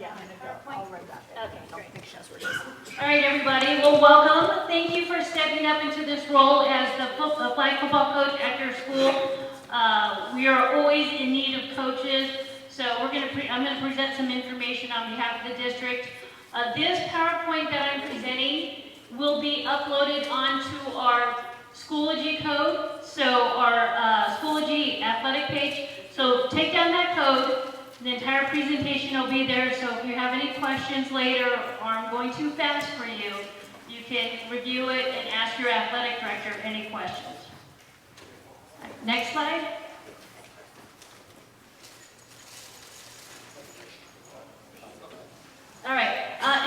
Yeah, I'll write that. Okay, great. I think she knows where it is. All right, everybody. Well, welcome. Thank you for stepping up into this role as the flag football coach at your school. We are always in need of coaches, so I'm going to present some information on behalf of the district. This PowerPoint that I'm presenting will be uploaded onto our Schoology code, so our Schoology athletic page. So take down that code. The entire presentation will be there, so if you have any questions later or I'm going too fast for you, you can review it and ask your athletic director any questions. All right, next slide. All right,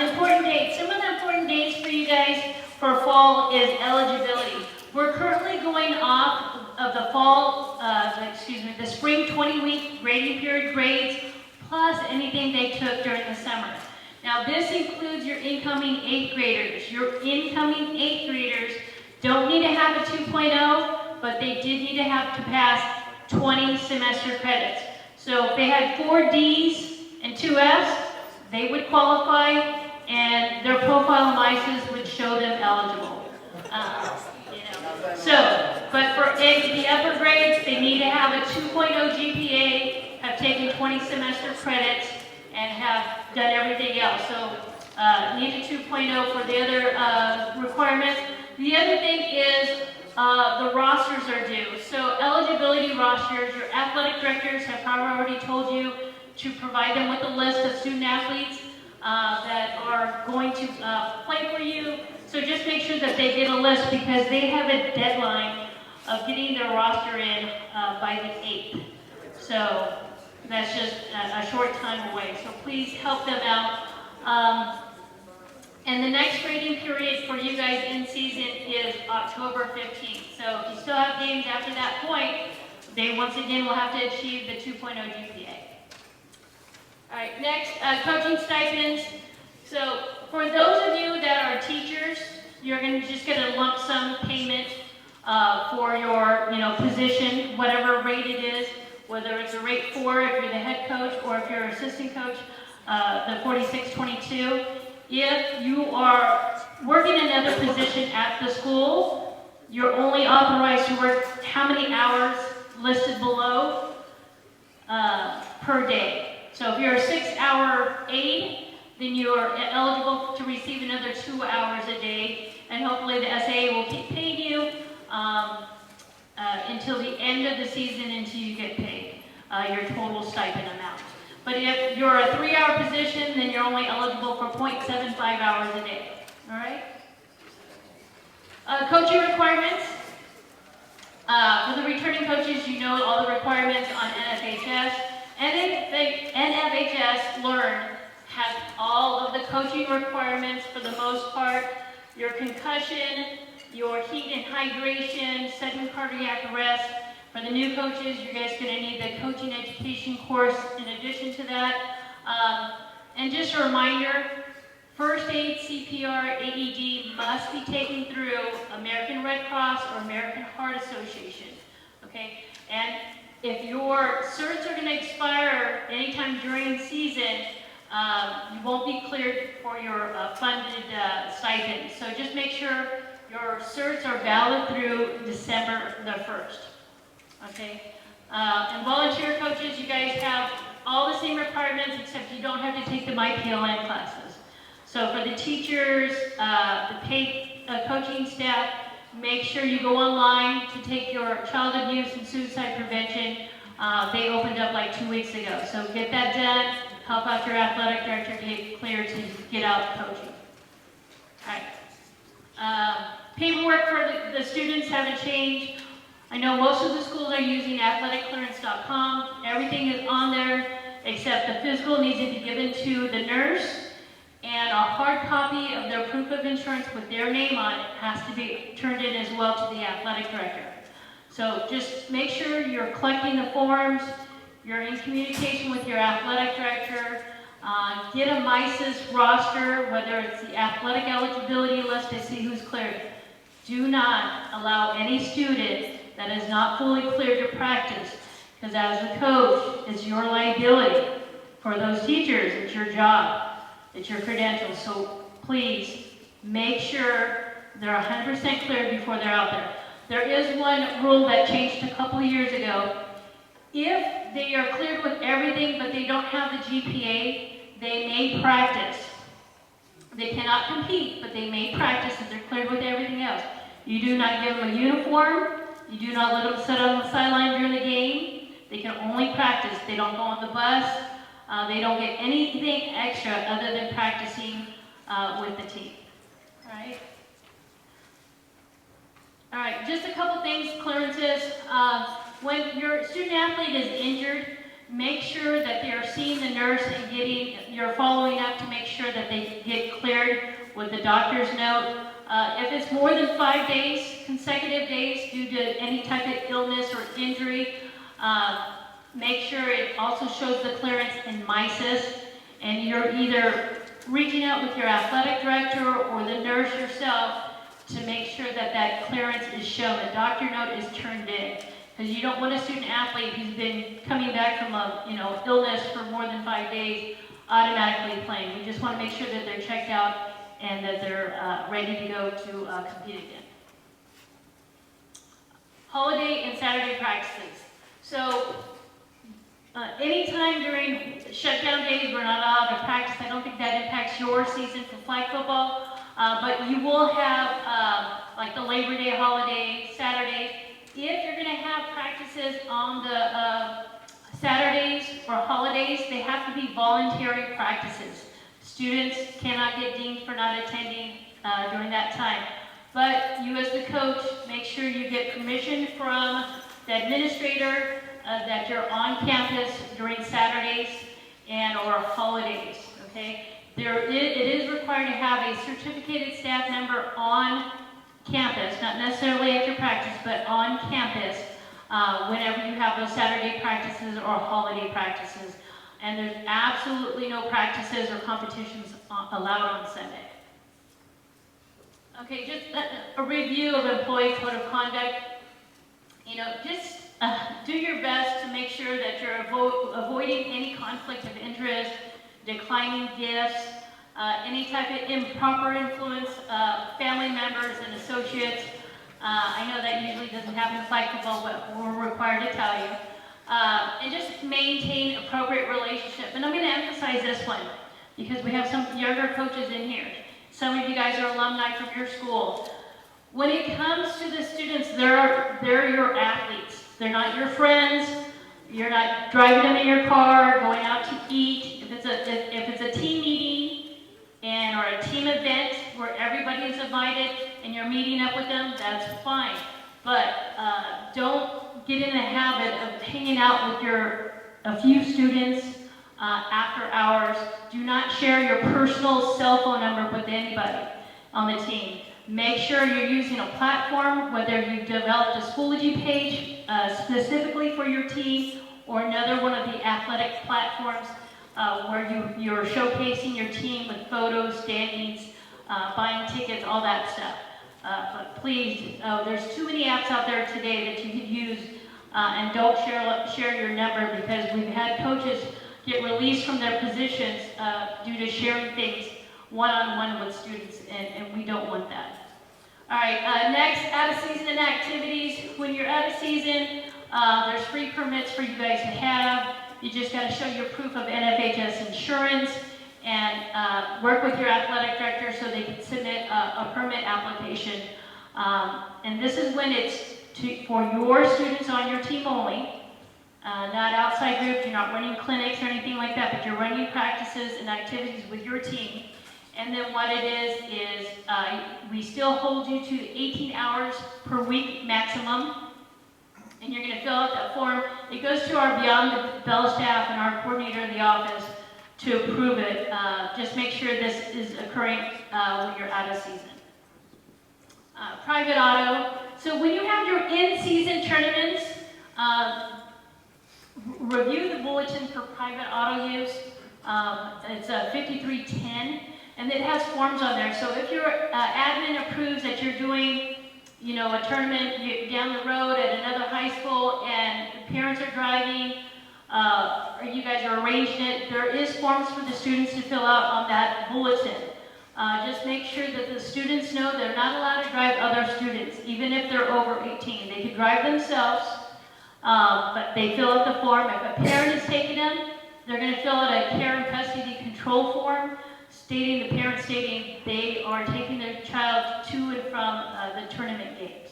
important dates. Some of the important dates for you guys for fall is eligibility. We're currently going off of the fall, the spring 20-week grading period grades, plus anything they took during the summer. Now this includes your incoming 8th graders. Your incoming 8th graders don't need to have a 2.0, but they did need to have to pass 20 semester credits. So if they had 4 Ds and 2 Fs, they would qualify, and their profile analysis would show them eligible. But for the upper grades, they need to have a 2.0 GPA, have taken 20 semester credits, and have done everything else. So need a 2.0 for the other requirements. The other thing is the rosters are due. So eligibility rosters, your athletic directors have probably already told you to provide them with a list of student athletes that are going to play for you. So just make sure that they get a list because they have a deadline of getting their roster in by the 8th. So that's just a short time away. So please help them out. And the next grading period for you guys in season is October 15th. So if you still have games after that point, they once again will have to achieve the 2.0 GPA. All right, next, coaching stipends. So for those of you that are teachers, you're going to just get a lump sum payment for your position, whatever rate it is, whether it's a rate 4 if you're the head coach or if you're an assistant coach, the 4622. If you are working another position at the school, you're only authorized to work how many hours listed below per day. So if you're a 6-hour aide, then you're eligible to receive another 2 hours a day, and hopefully the SAA will keep paying you until the end of the season until you get paid your total stipend amount. But if you're a 3-hour position, then you're only eligible for 0.75 hours a day. All right? Coaching requirements. For the returning coaches, you know all the requirements on NFHS. NFHS Learn has all of the coaching requirements for the most part. Your concussion, your heat and hydration, sudden cardiac arrest. For the new coaches, you guys are going to need the coaching education course in addition to that. And just a reminder, first aid, CPR, AED must be taken through American Red Cross or American Heart Association. Okay? And if your certs are going to expire anytime during season, you won't be cleared for your funded stipend. So just make sure your certs are valid through December the 1st. Okay? And volunteer coaches, you guys have all the same requirements except you don't have to take the MyPLN classes. So for the teachers, the paid coaching staff, make sure you go online to take your child abuse and suicide prevention. They opened up like 2 weeks ago. So get that done. Help out your athletic director to get cleared to get out coaching. All right. Paperwork for the students haven't changed. I know most of the schools are using athleticclearance.com. Everything is on there except the physical needs to be given to the nurse, and a hard copy of their proof of insurance with their name on it has to be turned in as well to the athletic director. So just make sure you're collecting the forms, you're in communication with your athletic director, get a MISIS roster, whether it's the athletic eligibility list to see who's cleared. Do not allow any student that is not fully cleared to practice, because as a coach, it's your liability For those teachers, it's your job, it's your credentials, so please make sure they're 100% cleared before they're out there. There is one rule that changed a couple of years ago. If they are cleared with everything but they don't have the GPA, they may practice. They cannot compete, but they may practice if they're cleared with everything else. You do not give them a uniform. You do not let them sit on the sideline during the game. They can only practice. They don't go on the bus. They don't get anything extra other than practicing with the team. All right? All right, just a couple things, clearances. When your student athlete is injured, make sure that they are seeing the nurse and you're following up to make sure that they get cleared with the doctor's note. If it's more than 5 days, consecutive days, due to any type of illness or injury, make sure it also shows the clearance in MISIS, and you're either reaching out with your athletic director or the nurse yourself to make sure that that clearance is shown. The doctor note is turned in, because you don't want a student athlete who's been coming back from a illness for more than 5 days automatically playing. We just want to make sure that they're checked out and that they're ready to go to compete again. Holiday and Saturday practices. So anytime during shutdown days we're not allowed to practice, I don't think that impacts your season for flag football. But you will have like the Labor Day holiday, Saturday. If you're going to have practices on the Saturdays or holidays, they have to be voluntary practices. Students cannot get dinged for not attending during that time. But you as the coach, make sure you get permission from the administrator that you're on campus during Saturdays and or holidays, okay? It is required to have a certificated staff member on campus, not necessarily at your practice, but on campus whenever you have those Saturday practices or holiday practices. And there's absolutely no practices or competitions allowed on Sunday. Okay, just a review of employee code of conduct. Just do your best to make sure that you're avoiding any conflict of interest, declining gifts, any type of improper influence, family members and associates. I know that usually doesn't happen in flag football, but we're required to tell you. And just maintain appropriate relationship. And I'm going to emphasize this one because we have some younger coaches in here. Some of you guys are alumni from your school. When it comes to the students, they're your athletes. They're not your friends. You're not driving them in your car, going out to eat. If it's a team meeting or a team event where everybody is invited and you're meeting up with them, that's fine. But don't get in the habit of hanging out with a few students after hours. Do not share your personal cell phone number with anybody on the team. Make sure you're using a platform, whether you've developed a Schoology page specifically for your team or another one of the athletic platforms where you're showcasing your team with photos, standings, buying tickets, all that stuff. But please, there's too many apps out there today that you can use, and don't share your number, because we've had coaches get released from their positions due to sharing things one-on-one with students, and we don't want that. All right, next, out-of-season activities. When you're out of season, there's free permits for you guys to have. You just got to show your proof of NFHS insurance and work with your athletic director so they can submit a permit application. And this is when it's for your students on your team only, not outside groups. You're not running clinics or anything like that, but you're running practices and activities with your team. And then what it is we still hold you to 18 hours per week maximum. And you're going to fill out that form. It goes to our Beyond the Bell staff and our coordinator in the office to approve it. Just make sure this is occurring when you're out of season. Private auto. So when you have your in-season tournaments, review the bulletin for private auto use. It's 5310, and it has forms on there. So if your admin approves that you're doing a tournament down the road at another high school and the parents are driving, or you guys are arranging it, there is forms for the students to fill out on that bulletin. Just make sure that the students know they're not allowed to drive other students, even if they're over 18. They can drive themselves, but they fill out the form. If a parent is taking them, they're going to fill out a care and custody control form, stating the parent stating they are taking their child to and from the tournament games.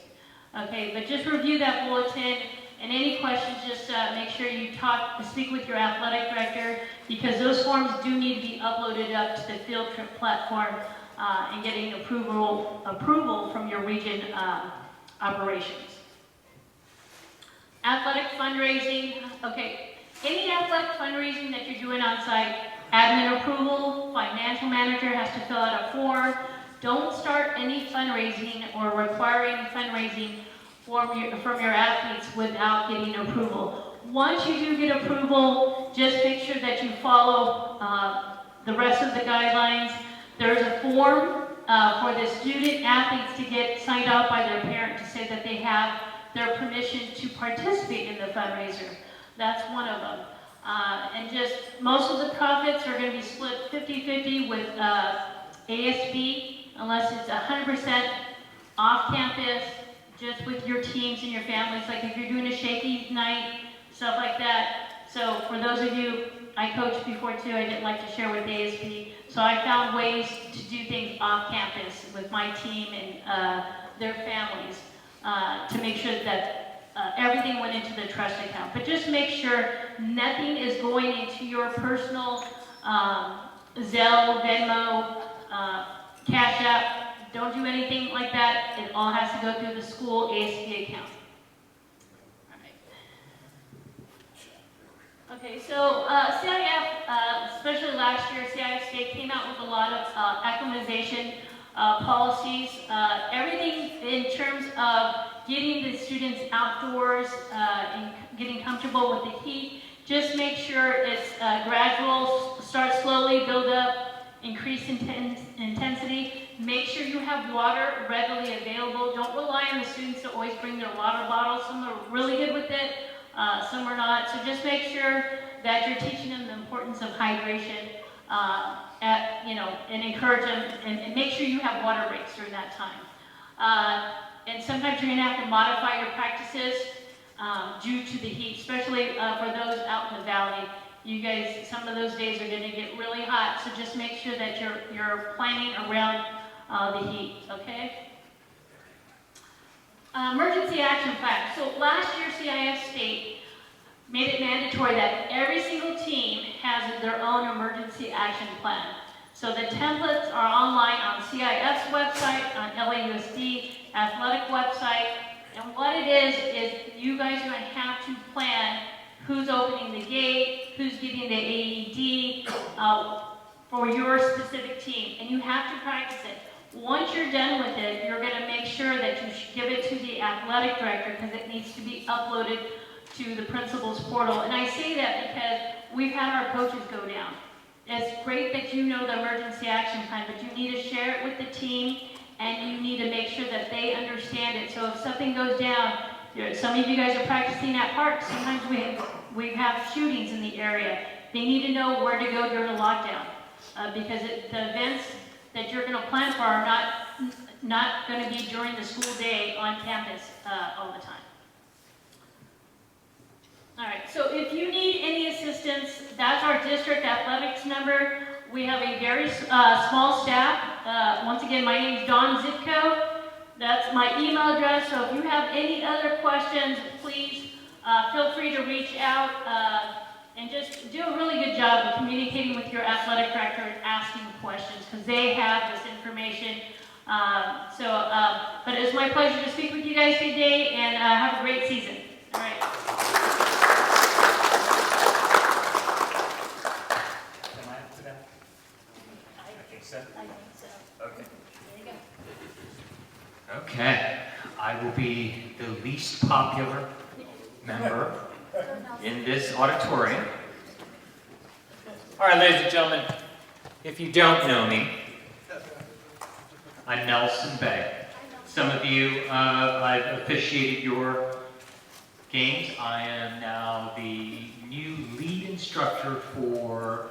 Okay, but just review that bulletin, and any questions, just make sure you speak with your athletic director, because those forms do need to be uploaded up to the field trip platform and getting approval from your region operations. Athletic fundraising, okay. Any athletic fundraising that you're doing on site, admin approval, financial manager has to fill out a form. Don't start any fundraising or requiring fundraising from your athletes without getting approval. Once you do get approval, just make sure that you follow the rest of the guidelines. There's a form for the student athletes to get signed out by their parent to say that they have their permission to participate in the fundraiser. That's one of them. And just most of the profits are going to be split 50-50 with ASB, unless it's 100% off campus, just with your teams and your families, like if you're doing a shaky night, stuff like that. So for those of you, I coached before too, I didn't like to share with ASB, so I found ways to do things off campus with my team and their families to make sure that everything went into the trust account. But just make sure nothing is going into your personal Zelle, Venmo, Cash App. Don't do anything like that. It all has to go through the school ASB account. All right. Okay, so CIF, especially last year, CIF State came out with a lot of acclimatization policies. Everything in terms of getting the students outdoors and getting comfortable with the heat. Just make sure it's gradual, start slowly, build up, increase intensity. Make sure you have water readily available. Don't rely on the students to always bring their water bottles. Some are really good with it, some are not. So just make sure that you're teaching them the importance of hydration, and encourage them, and make sure you have water breaks during that time. And sometimes you're going to have to modify your practices due to the heat, especially for those out in the valley. You guys, some of those days are going to get really hot, so just make sure that you're planning around the heat, okay? Emergency action plan. So last year, CIF State made it mandatory that every single team has their own emergency action plan. So the templates are online on CIF's website, on LAUSD athletic website, and what it is you guys are going to have to plan who's opening the gate, who's getting the AED for your specific team, and you have to practice it. Once you're done with it, you're going to make sure that you give it to the athletic director, because it needs to be uploaded to the principal's portal. And I say that because we've had our coaches go down. It's great that you know the emergency action plan, but you need to share it with the team, and you need to make sure that they understand it. So if something goes down, some of you guys are practicing at parks. Sometimes we have shootings in the area. They need to know where to go during a lockdown, because the events that you're going to plan for are not going to be during the school day on campus all the time. All right, so if you need any assistance, that's our district athletics number. We have a very small staff. Once again, my name is Dawn Zitko. That's my email address, so if you have any other questions, please feel free to reach out and just do a really good job of communicating with your athletic director and asking questions, because they have this information. But it's my pleasure to speak with you guys today, and have a great season. All right. Okay, I will be the least popular member in this auditorium. All right, ladies and gentlemen, if you don't know me, I'm Nelson Bay. Some of you, I've officiated your games. I am now the new lead instructor for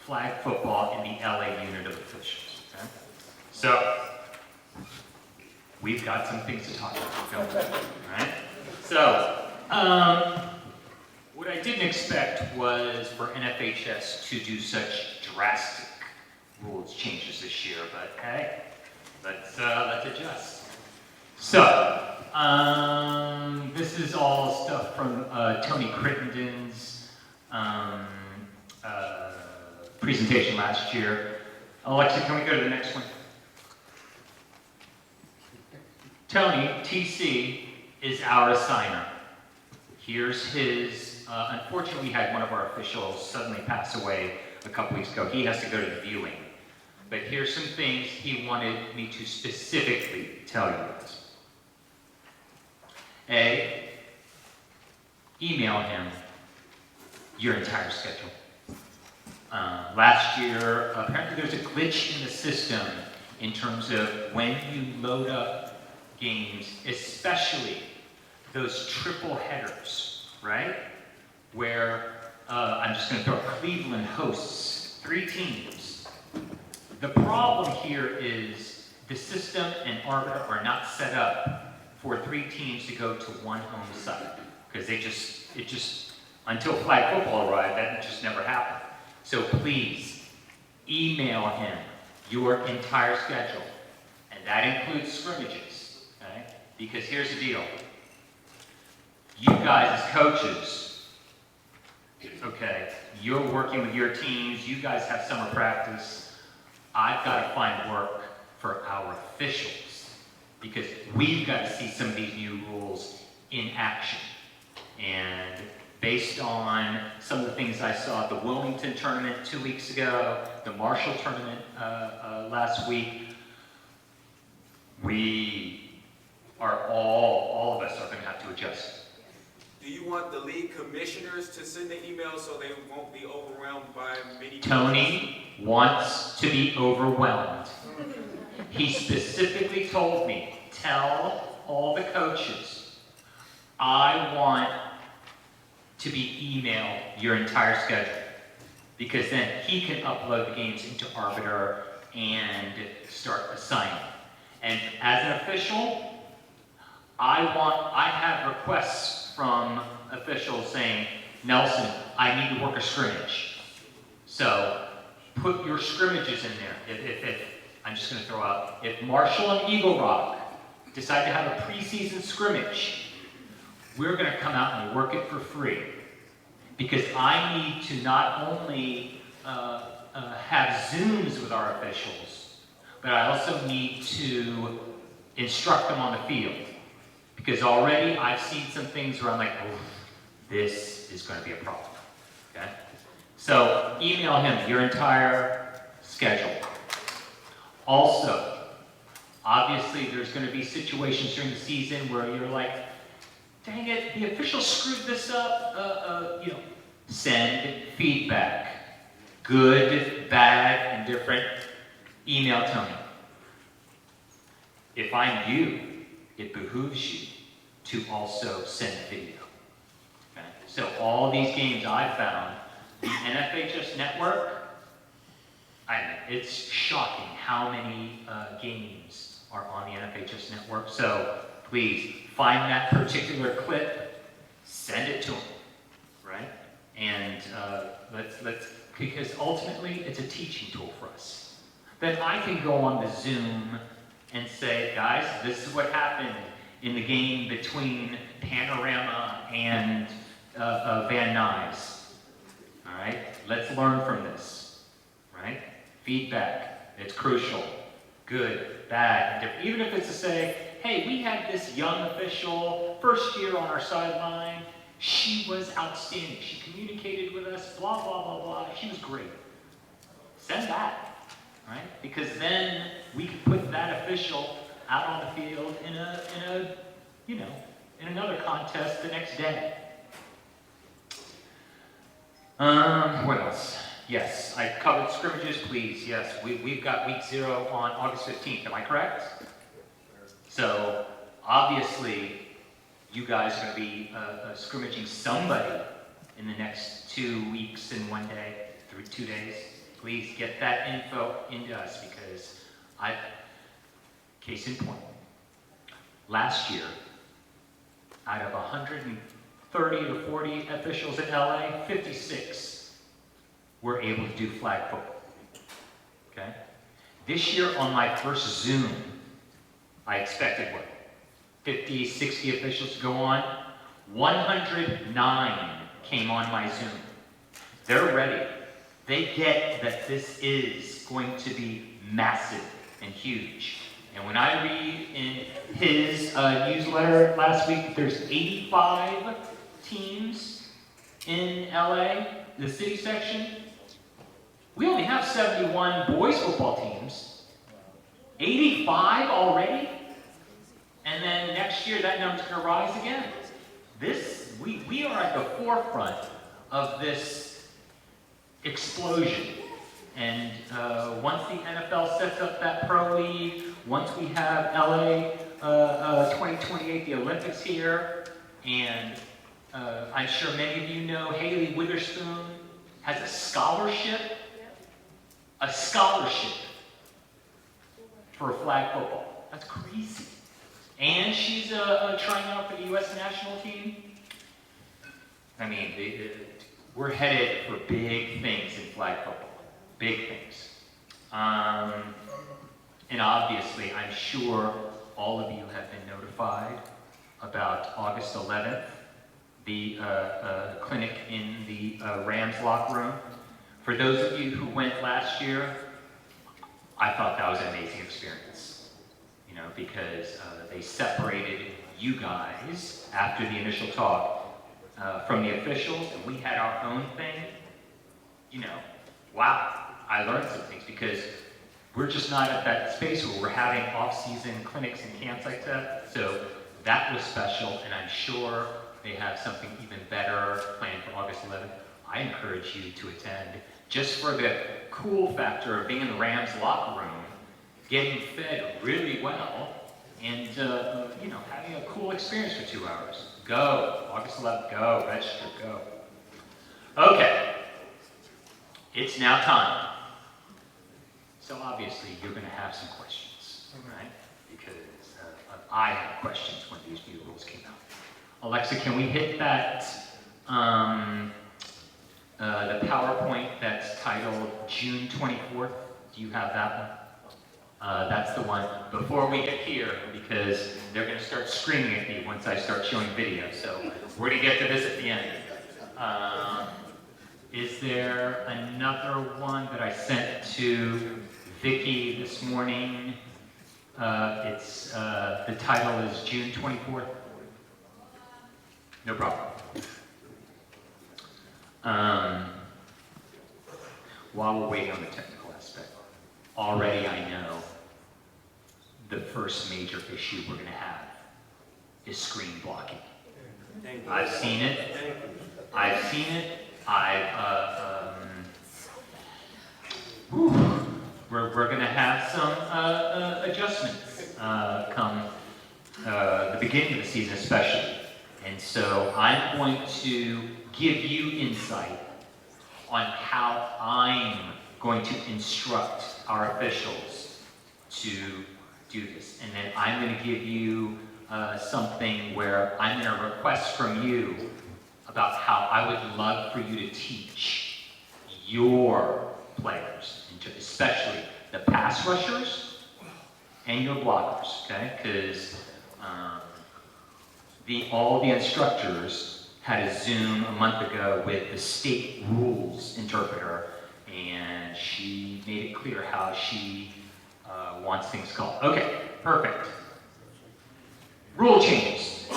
flag football in the LA unit of officials. Okay? So, we've got some things to talk about, don't we? All right? So, what I didn't expect was for NFHS to do such drastic rules changes this year, but hey, let's adjust. So, this is all stuff from Tony Crittenden's presentation last year. Alexa, can we go to the next one? Tony, TC, is our assigner. Here's his, unfortunately we had one of our officials suddenly pass away a couple weeks ago. He has to go to the viewing. But here's some things he wanted me to specifically tell you guys. A, email him your entire schedule. Last year, apparently there's a glitch in the system in terms of when you load up games, especially those triple headers, right? Where, I'm just gonna throw Cleveland hosts 3 teams. The problem here is the system and Arbiter are not set up for 3 teams to go to one home site. Because it just, until flag football arrived, that just never happened. So please, email him your entire schedule. And that includes scrimmages, okay? Because here's the deal. You guys as coaches, okay, you're working with your teams, you guys have summer practice. I've got to find work for our officials because we've got to see some of these new rules in action. And based on some of the things I saw at the Wilmington tournament 2 weeks ago, the Marshall tournament last week, we are all of us are going to have to adjust. Do you want the league commissioners to send the email so they won't be overwhelmed by many? Tony wants to be overwhelmed. He specifically told me, tell all the coaches, I want to be emailed your entire schedule. Because then he can upload the games into Arbiter and start assigning. And as an official, I have requests from officials saying, Nelson, I need to work a scrimmage. So put your scrimmages in there. If I'm just going to throw out, if Marshall and Eagle Rock decide to have a preseason scrimmage, we're going to come out and work it for free. Because I need to not only have Zooms with our officials, but I also need to instruct them on the field. Because already I've seen some things where I'm like, oh, this is going to be a problem. Okay? So email him your entire schedule. Also, obviously there's going to be situations during the season where you're like, dang it, the officials screwed this up. Send feedback. Good, bad, indifferent. Email Tony. If I'm you, it behooves you to also send video. Okay? So all these games I've found, the NFHS network, it's shocking how many games are on the NFHS network. So please find that particular clip, send it to them, right? And because ultimately it's a teaching tool for us. Then I can go on the Zoom and say, guys, this is what happened in the game between Panorama and Van Nuys. All right, let's learn from this, right? Feedback, it's crucial. Good, bad, different. Even if it's to say, hey, we had this young official, first year on our sideline, she was outstanding. She communicated with us, blah, blah, blah, blah. She was great. Send that, right? Because then we can put that official out on the field in another contest the next day. What else? Yes, I covered scrimmages, please. Yes, we've got week 0 on August 15th. Am I correct? So, obviously, you guys are going to be scrimmaging somebody in the next 2 weeks and 1 day, 2 days. Please get that info into us because case in point, last year, out of 130 or 40 officials in LA, 56 were able to do flag football. Okay? This year on my first Zoom, I expected what? 50, 60 officials to go on. 109 came on my Zoom. They're ready. They get that this is going to be massive and huge. And when I read in his newsletter last week, there's 85 teams in LA, the city section. We only have 71 boys football teams. 85 already? And then next year that number's going to rise again. We are at the forefront of this explosion. And once the NFL sets up that pro league, once we have LA 2028, the Olympics here, and I'm sure many of you know Haley Witherspoon has a scholarship for flag football. That's crazy. And she's trying out for the U.S. national team. I mean, we're headed for big things in flag football. Big things. And obviously, I'm sure all of you have been notified about August 11th, the clinic in the Rams locker room. For those of you who went last year, I thought that was an amazing experience. You know, because they separated you guys after the initial talk from the officials, and we had our own thing. You know, wow. I learned some things because we're just not at that space where we're having off-season clinics and camps like that. So that was special, and I'm sure they have something even better planned for August 11th. I encourage you to attend just for the cool factor of being in the Rams locker room, getting fed really well, and you know, having a cool experience for 2 hours. Go, August 11th, go, register, go. Okay, it's now time. So obviously, you're going to have some questions, right? Because I had questions when these new rules came out. Alexa, can we hit that, the PowerPoint that's titled June 24th? Do you have that one? That's the one before we get here, because they're going to start screaming at me once I start showing video. So we're going to get to this at the end. Is there another one that I sent to Vicky this morning? The title is June 24th. No problem. While we're waiting on the technical aspect, already I know the first major issue we're going to have is screen blocking. I've seen it. We're going to have some adjustments come the beginning of the season especially. And so I'm going to give you insight on how I'm going to instruct our officials to do this. And then I'm going to give you something where I'm going to request from you about how I would love for you to teach your players, especially the pass rushers and your blockers, okay? Because all the instructors had a Zoom a month ago with the state rules interpreter, and she made it clear how she wants things called. Okay, perfect. Rule changes.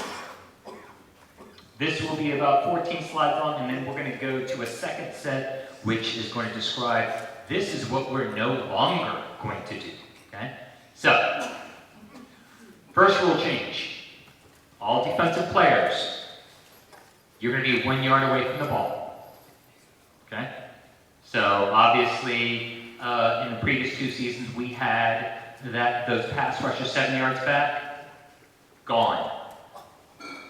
This will be about 14 slides long, and then we're going to go to a second set, which is going to describe this is what we're no longer going to do. Okay? So, first rule change. All defensive players, you're going to be 1 yard away from the ball. Okay? So, obviously, in the previous 2 seasons, we had those pass rushers 7 yards back, gone.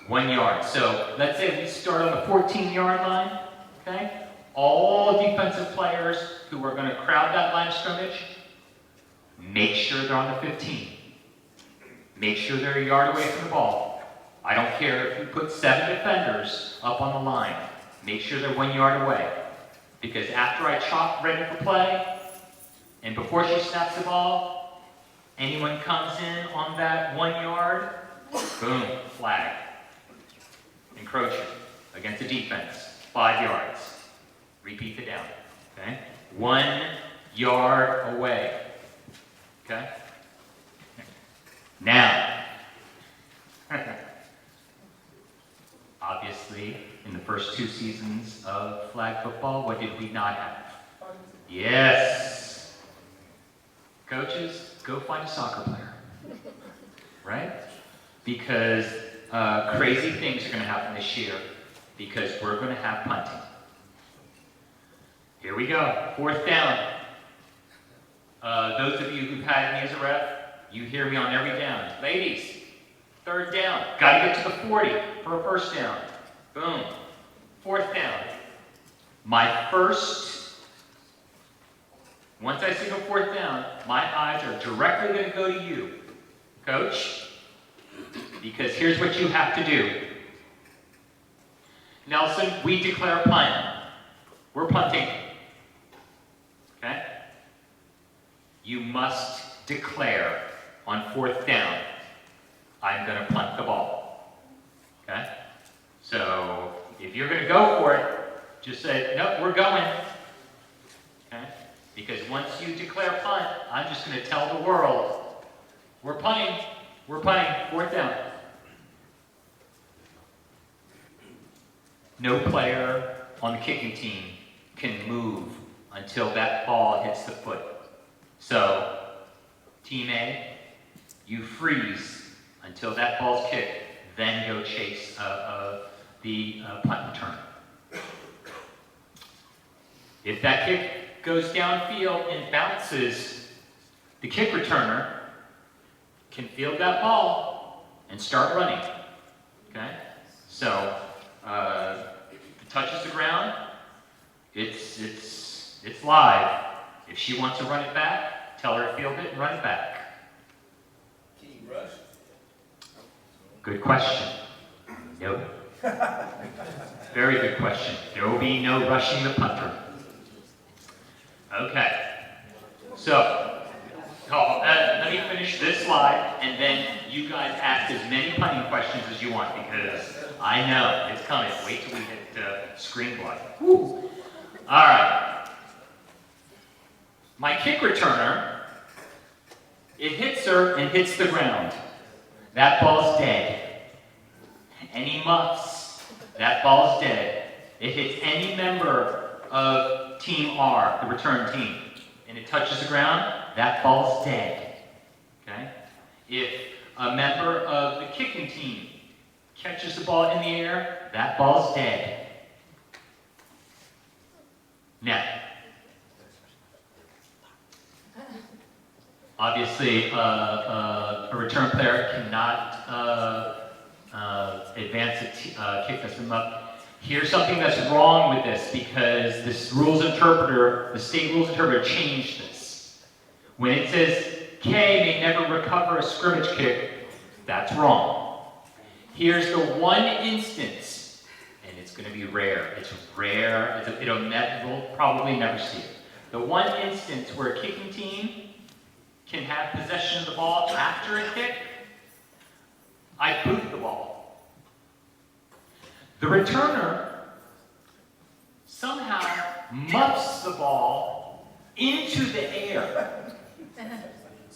1 yard. So let's say we start on the 14-yard line, okay? All defensive players who are going to crowd that line of scrimmage, make sure they're on the 15. Make sure they're a yard away from the ball. I don't care if you put 7 defenders up on the line. Make sure they're 1 yard away. Because after I chop ready for play, and before she snaps the ball, anyone comes in on that 1 yard, boom, flag. Encroaching against the defense, 5 yards. Repeat the down, okay? 1 yard away, okay? Now, obviously, in the first 2 seasons of flag football, what did we not have? Yes. Coaches, go find a soccer player, right? Because crazy things are going to happen this year because we're going to have punting. Here we go, 4th down. Those of you who've had me as a ref, you hear me on every down. Ladies, 3rd down. Got to get to the 40 for a 1st down. Boom. 4th down. Once I signal 4th down, my eyes are directly going to go to you, coach, because here's what you have to do. Nelson, we declare a punt. We're punting. Okay? You must declare on 4th down, I'm going to punt the ball. Okay? So, if you're going to go for it, just say, nope, we're going. Okay? Because once you declare punt, I'm just going to tell the world, we're punting, 4th down. No player on the kicking team can move until that ball hits the foot. So, Team A, you freeze until that ball's kicked, then go chase the punt return. If that kick goes downfield and bounces, the kick returner can field that ball and start running. Okay? So, if it touches the ground, it's live. If she wants to run it back, tell her to field it and run it back. Can you rush? Good question. No. Very good question. There will be no rushing the punter. Okay. So, let me finish this slide, and then you guys ask as many punting questions as you want, because I know it's coming. Wait till we hit screen blood. Woo. All right. My kick returner, it hits her and hits the ground. That ball's dead. Any muffs, that ball's dead. It hits any member of Team R, the return team, and it touches the ground, that ball's dead. Okay? If a member of the kicking team catches the ball in the air, that ball's dead. Now, obviously, a return player cannot advance a kick that's been up. Here's something that's wrong with this, because this rules interpreter, the state rules interpreter, changed this. When it says K may never recover a scrimmage kick, that's wrong. Here's the one instance, and it's going to be rare. It's rare. We'll probably never see it. The one instance where a kicking team can have possession of the ball after a kick, I boot the ball. The returner somehow muffs the ball into the air.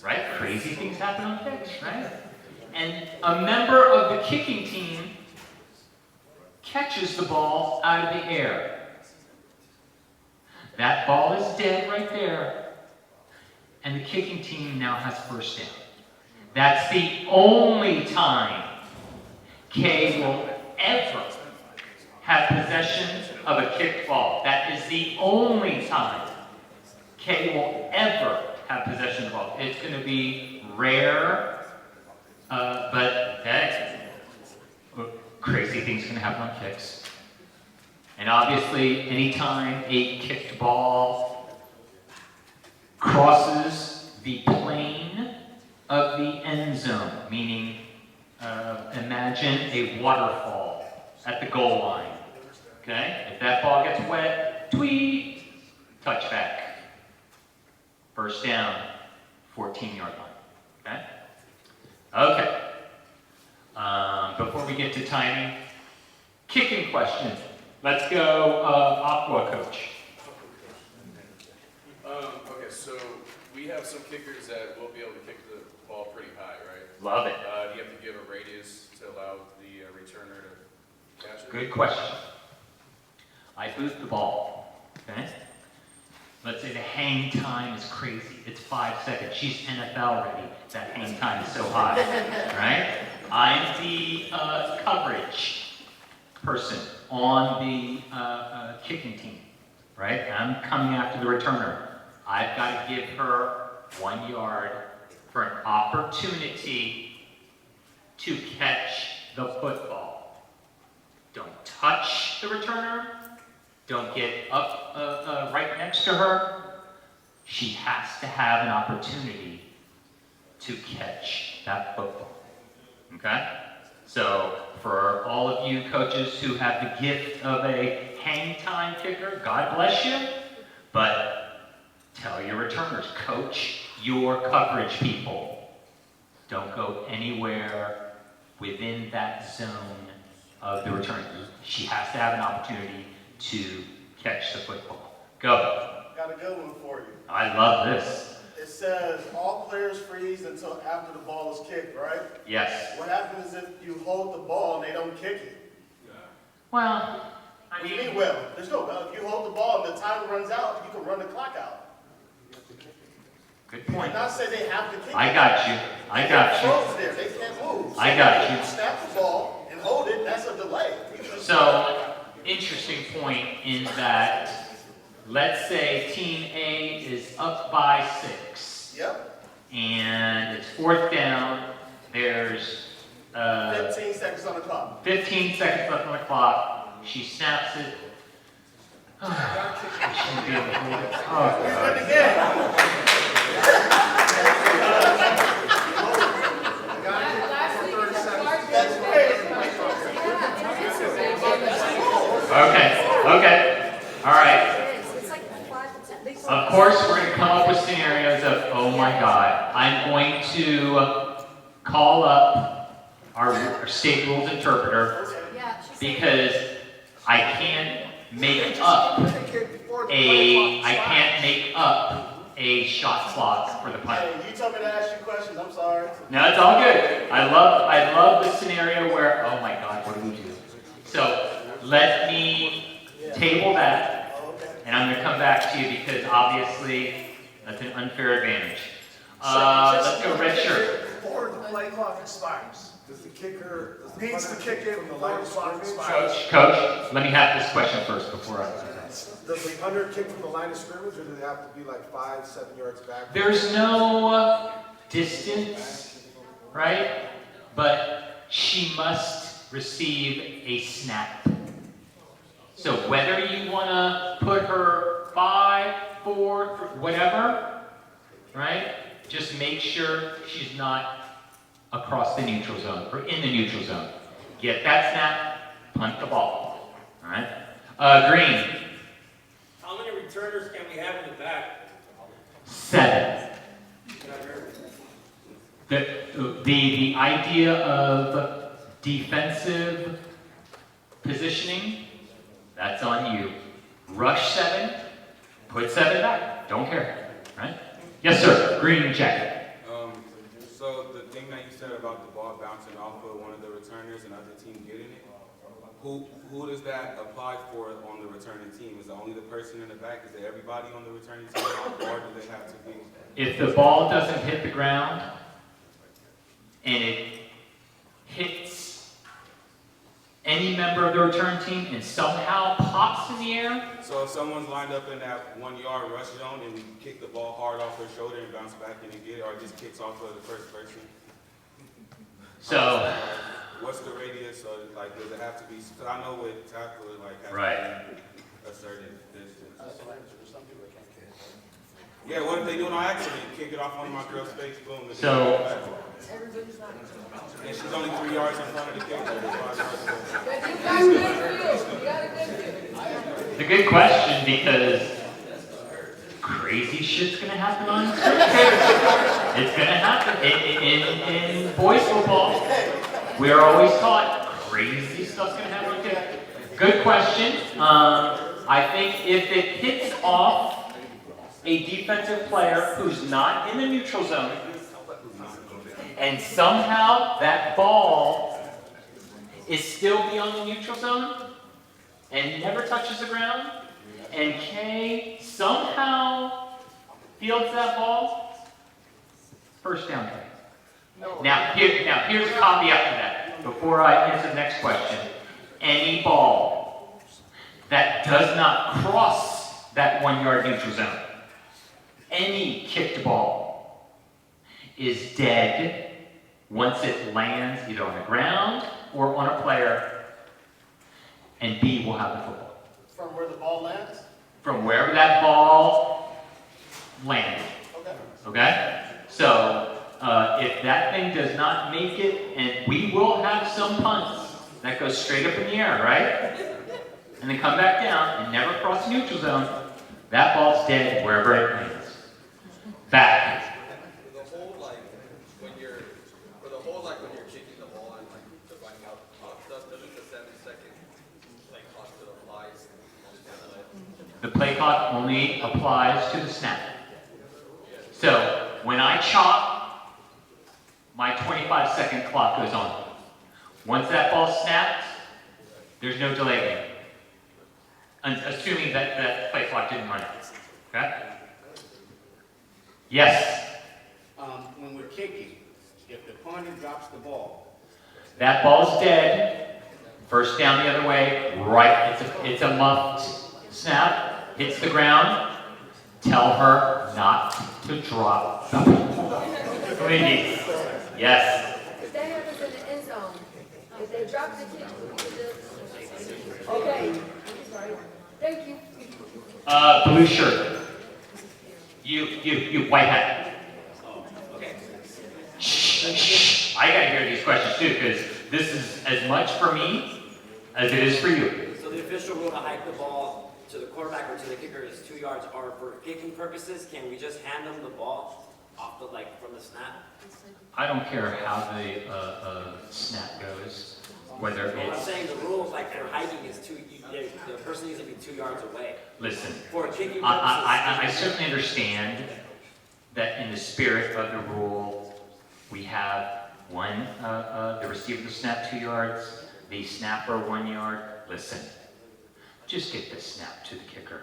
Right? Crazy things happen on kicks, right? And a member of the kicking team catches the ball out of the air. That ball is dead right there. And the kicking team now has 1st down. That's the only time K will ever have possession of a kicked ball. That is the only time K will ever have possession of the ball. It's going to be rare, but crazy things can happen on kicks. And obviously, anytime a kicked ball crosses the plane of the end zone, meaning imagine a waterfall at the goal line. Okay? If that ball gets wet, tweet, touchback. First down, 14-yard line. Okay? Okay. Before we get to timing, kicking question. Let's go Aqua coach. Okay, so we have some kickers that will be able to kick the ball pretty high, right? Love it. Do you have to give a radius to allow the returner to catch it? Good question. I boot the ball. Okay? Let's say the hang time is crazy. It's 5 seconds. She's NFL ready. That hang time is so high. Right? I'm the coverage person on the kicking team. Right? I'm coming after the returner. I've got to give her 1 yard for an opportunity to catch the football. Don't touch the returner. Don't get up right next to her. She has to have an opportunity to catch that football. Okay? So, for all of you coaches who have the gift of a hang time kicker, God bless you. But tell your returners, coach your coverage people. Don't go anywhere within that zone of the return. She has to have an opportunity to catch the football. Go. Got a good one for you. I love this. It says all players freeze until after the ball is kicked, right? Yes. What happens if you hold the ball and they don't kick it? Well, I What do you mean, mean, well? There's no well. If you hold the ball and the time runs out, you can run the clock out. good I'm point. not saying they have to kick it. I got you. I got you. Froze there. They can't move. I got you. If you snap the ball and hold it, that's a delay. So, interesting point in that, let's say team A is up by 6. Yep. And it's 4th down. There's 15 seconds on the clock. 15 seconds left on the clock. She snaps it. I shouldn't be able to hold it. Oh, Win God. the game. That's crazy. Okay. All right. It's like 5 to 10. Of course, we're going to come up with scenarios of, oh my God, I'm going to call up our state rules interpreter Yeah, she said. because I can't make up a shot clock for the punt. Hey, you told me to ask you questions. I'm sorry. No, it's all good. I love the scenario where, oh my God, what do we do? So let me table that, and I'm going to come back to you because obviously that's an unfair advantage. Let's go red shirt. Before the play clock expires, does the kicker needs to kick in before the clock expires? Coach, let me have this question first before I. Does the punter kick from the line of scrimmage, or do they have to be like 5-7 yards back? There's no distance, right? But she must receive a snap. So whether you want to put her 5, 4, whatever, right? Just make sure she's not across the neutral zone or in the neutral zone. Get that snap, punt the ball. All right? Green. How many returners can we have in the back? 7. The idea of defensive positioning, that's on you. Rush 7, put 7 back. Don't care, right? Yes, sir. Green jacket. So the thing that you said about the ball bouncing off of one of the returners and other team getting it, who does that apply for on the returning team? Is it only the person in the back? Is it everybody on the returning team, or do they have to be? If the ball doesn't hit the ground and it hits any member of the return team and somehow pops in the air, So if someone's lined up in that 1 yard rush zone and we kick the ball hard off their shoulder and bounce back in and get it, or it just kicks off of the first person? so what's the radius, or like, does it have to be, because I know with tackle, it like has Right. to be a certain distance. Yeah, what if they do it on accident, kick it off one of my girl's face, boom, and So- then back. And she's only 3 yards in front of the kicker, 5 yards away. But you got good field, you got a good field. It's a good question because crazy shit's gonna happen on scrimmage. It's gonna happen in boys football. We are always taught crazy stuff's gonna happen. Okay. Good question. I think if it hits off a defensive player who's not in the neutral zone, and somehow that ball is still beyond the neutral zone and never touches the ground, and K somehow fields that ball, first down play. Now here's a caveat to that. Before I answer the next question, any ball that does not cross that 1 yard neutral zone, any kicked ball is dead once it lands either on the ground or on a player, and B will have the football. From where the ball lands? From wherever that ball landed. Okay. Okay? So, if that thing does not make it, and we will have some punts that go straight up in the air, right? And then come back down and never cross the neutral zone, that ball's dead wherever it lands. Back. For the whole, when you're kicking the ball and dividing out stuff, doesn't the 7-second play clock still applies? The play clock only applies to the snap. So, when I chop, my 25-second clock goes on. Once that ball snaps, there's no delay. Assuming that play clock didn't run out. Okay? Yes? When we're kicking, if the punter drops the ball, That ball's dead. First down the other way. Right. It's a muffed snap. Hits the ground. Tell her not to drop the ball. Please. Yes. If that happens in the end zone, if they drop the kick, okay, sorry, thank you. Blue shirt. You white hat. Shh. I gotta hear these questions too, because this is as much for me as it is for you. So the official rule to hike the ball to the quarterback or to the kicker is 2 yards, or for kicking purposes, can we just hand them the ball off the, from the snap? I don't care how the snap goes, whether Well, I'm it's. saying the rules, for hiking is the person needs to be 2 yards away. Listen, For kicking purposes. I certainly understand that in the spirit of the rule, we have the receiver to snap 2 yards, the snapper 1 yard. Listen, just get the snap to the kicker.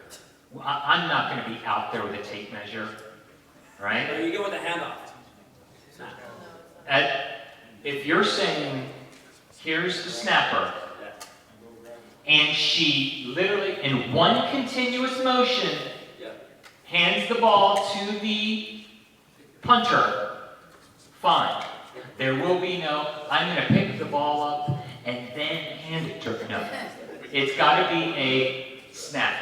I'm not going to be out there with a tape measure, right? Or you go with the handoff. Snap. If you're saying, here's the snapper, and she literally, in one continuous motion, Yeah. hands the ball to the punter, fine. There will be no, I'm going to pick the ball up and then hand it to her. No. It's got to be a snap.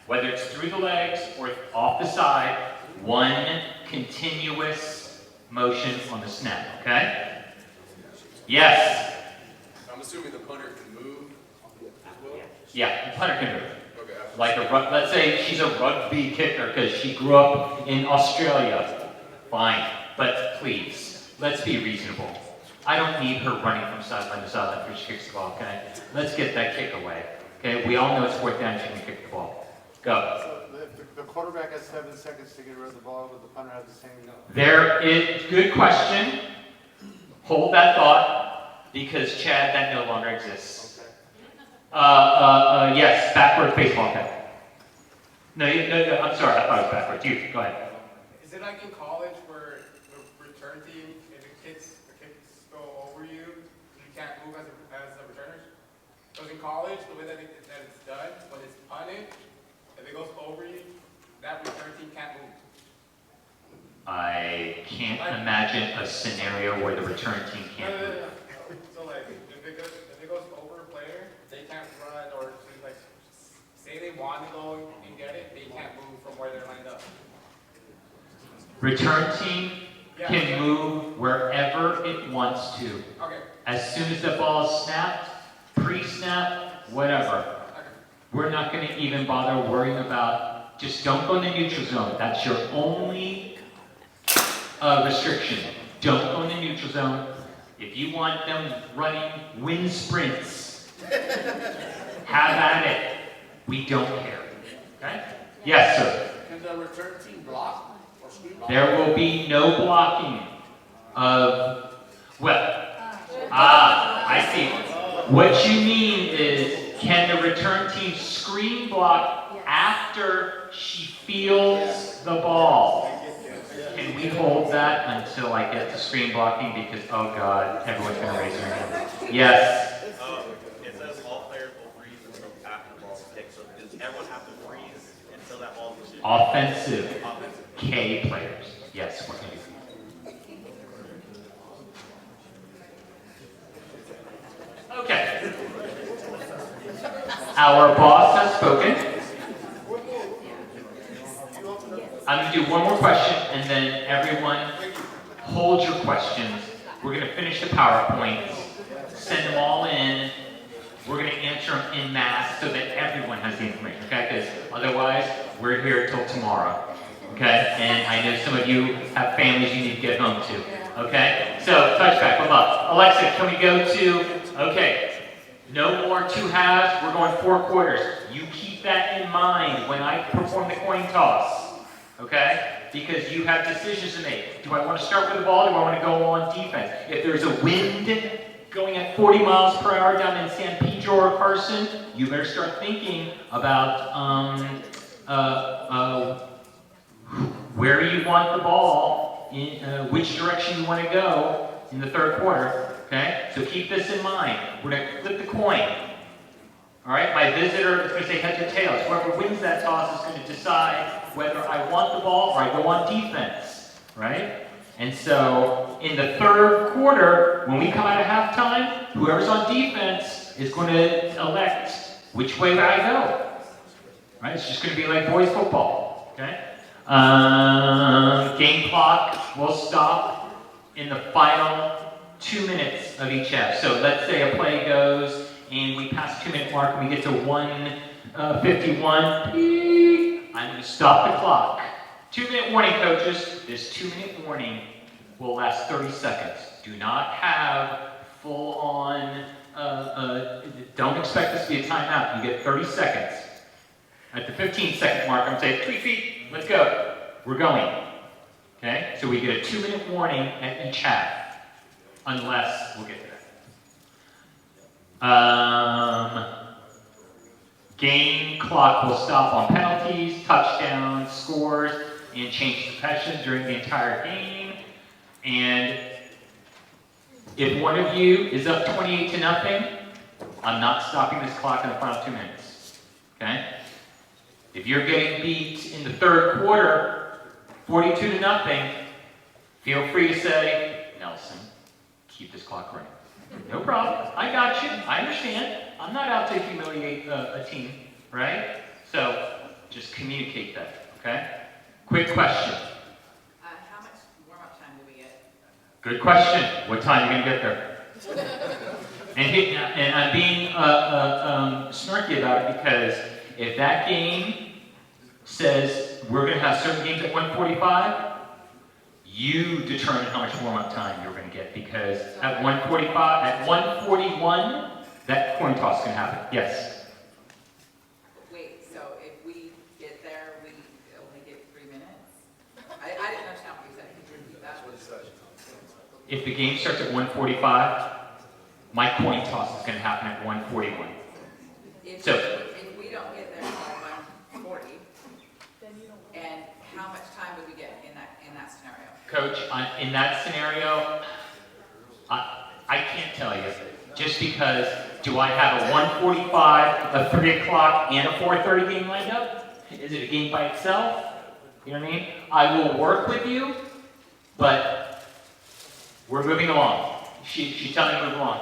Whether it's through the legs or off the side, one continuous motion on the snap, okay? Yes? I'm assuming the punter can move as well? Yeah, the punter can move. Okay. Like let's say she's a rugby kicker because she grew up in Australia. Fine, but please, let's be reasonable. I don't need her running from sideline to sideline after she kicks the ball, okay? Let's get that kick away, okay? We all know it's 4th down, she can kick the ball. Go. So the quarterback has 7 seconds to get rid of the ball, but the punter has the same. There is, good question. Hold that thought, because Chad, that no longer exists. Yes, backwards baseball cap. No, I'm sorry, I thought it was backwards. You, go ahead. Is it like in college where the return team, if the kicks go over you, you can't move as a returner? Because in college, the way that it's done, when it's punted, if it goes over you, that return team can't move. I can't imagine a scenario where the return team can't move. So if it go and get it, they can't move from where they're lined up. Return team can move wherever it wants to. Okay. As soon as the ball is snapped, pre-snap, whatever. We're not going to even bother worrying about, just don't go in the neutral zone. That's your only restriction. Don't go in the neutral zone. If you want them running wind sprints, have at it. We don't care. Okay? Yes, sir. Can the return team block or screen block? There will be no blocking of, I see. What you mean is, can the return team screen block after she feels the ball? Can we hold that until I get to screen blocking? Because, oh God, everyone's going to raise their hand. Yes? It says all players will freeze until after the ball is kicked. So does everyone have to freeze until that ball is kicked? Offensive K players. Yes, we're going to do. Okay. Our boss has spoken. I'm going to do one more question, and then everyone hold your questions. We're going to finish the PowerPoints, send them all in. We're going to answer them in mass so that everyone has the information, okay? Because otherwise, we're here till tomorrow, okay? And I know some of you have families you need to get home to, okay? So, touchback, come up. Alexa, can we go to, okay, no more 2 halves, we're going 4 quarters. You keep that in mind when I perform the coin toss. Okay? Because you have decisions to make. Do I want to start with the ball? Do I want to go on defense? If there's a wind going at 40 miles per hour down in San Pedro or Carson, you better start thinking about where you want the ball, in which direction you want to go in the 3rd quarter. Okay? So keep this in mind. We're going to flip the coin. All right? My visitor is going to say heads or tails. Whoever wins that toss is going to decide whether I want the ball or I go on defense, right? And so in the 3rd quarter, when we come out of halftime, whoever's on defense is going to elect which way I go, right? It's just going to be like boys football, okay? Game clock will stop in the final 2 minutes of each half. So let's say a play goes and we pass the 2-minute mark and we get to 1:51. I'm going to stop the clock. 2-minute warning, coaches. This 2-minute warning will last 30 seconds. Do not have full-on, don't expect this to be a timeout. You get 30 seconds. At the 15-second mark, I'm saying 3 feet, let's go. We're going. Okay? So we get a 2-minute warning at each half. Unless, we'll get to that. Game clock will stop on penalties, touchdowns, scores, and change possession during the entire game. And if one of you is up 28-0, I'm not stopping this clock in the final 2 minutes. Okay? If you're getting beat in the 3rd quarter, 42-0, feel free to say, Nelson, keep this clock running. No problem. I got you. I understand. I'm not out to humiliate a team, right? So just communicate that, okay? Quick question. How much warm-up time do we get? Good question. What time are you going to get there? And I'm being snarky about it because if that game says we're going to have certain games at 1:45, you determine how much warm-up time you're going to get because at 1:45, at 1:41, that coin toss can happen. Yes. Wait, so if we get there, we only get 3 minutes? I didn't understand what you said. Could you repeat that? If the game starts at 1:45, my coin toss is going to happen at 1:41. If So we don't get there until 1:40, and how much time would we get in that scenario? Coach, in that scenario, I can't tell you. Just because, do I have a 1:45, a 3 o'clock, and a 4:30 game lined up? Is it a game by itself? You know what I mean? I will work with you, but we're moving along. She's telling me to move along.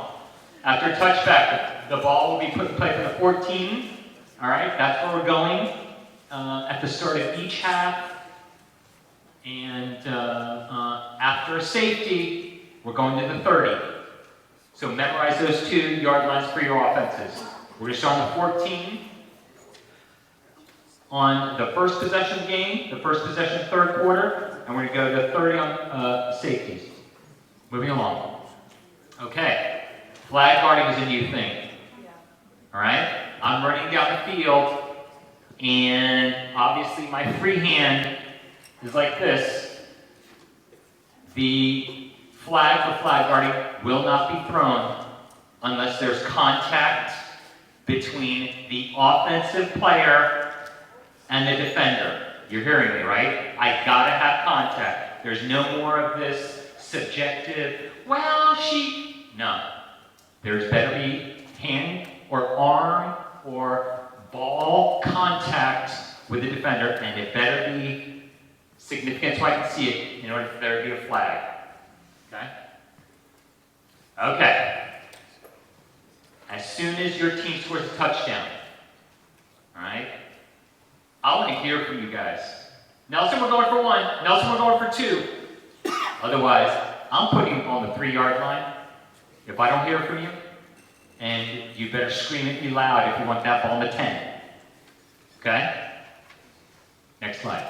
After touchback, the ball will be put in play for the 14. All right, that's where we're going. at the start of each half. And after a safety, we're going to the 30. So memorize those 2-yard lines for your offenses. We're going to start on the 14 on the first possession of the game, the first possession of third quarter, and we're going to go to 30 on safeties. Moving along. Okay. Flag guarding is a new thing. All right? I'm running down the field, and obviously my free hand is like this. The flag for flag guarding will not be thrown unless there's contact between the offensive player and the defender. You're hearing me, right? I gotta have contact. There's no more of this subjective, well, no. There's better be hand or arm or ball contact with the defender, and it better be significant so I can see it in order for there to be a flag. Okay? Okay. As soon as your team scores a touchdown, all right, I want to hear from you guys. Nelson, we're going for 1. Nelson, we're going for 2. Otherwise, I'm putting you on the 3-yard line if I don't hear from you. And you better scream at me loud if you want that ball in the 10. Okay? Next slide.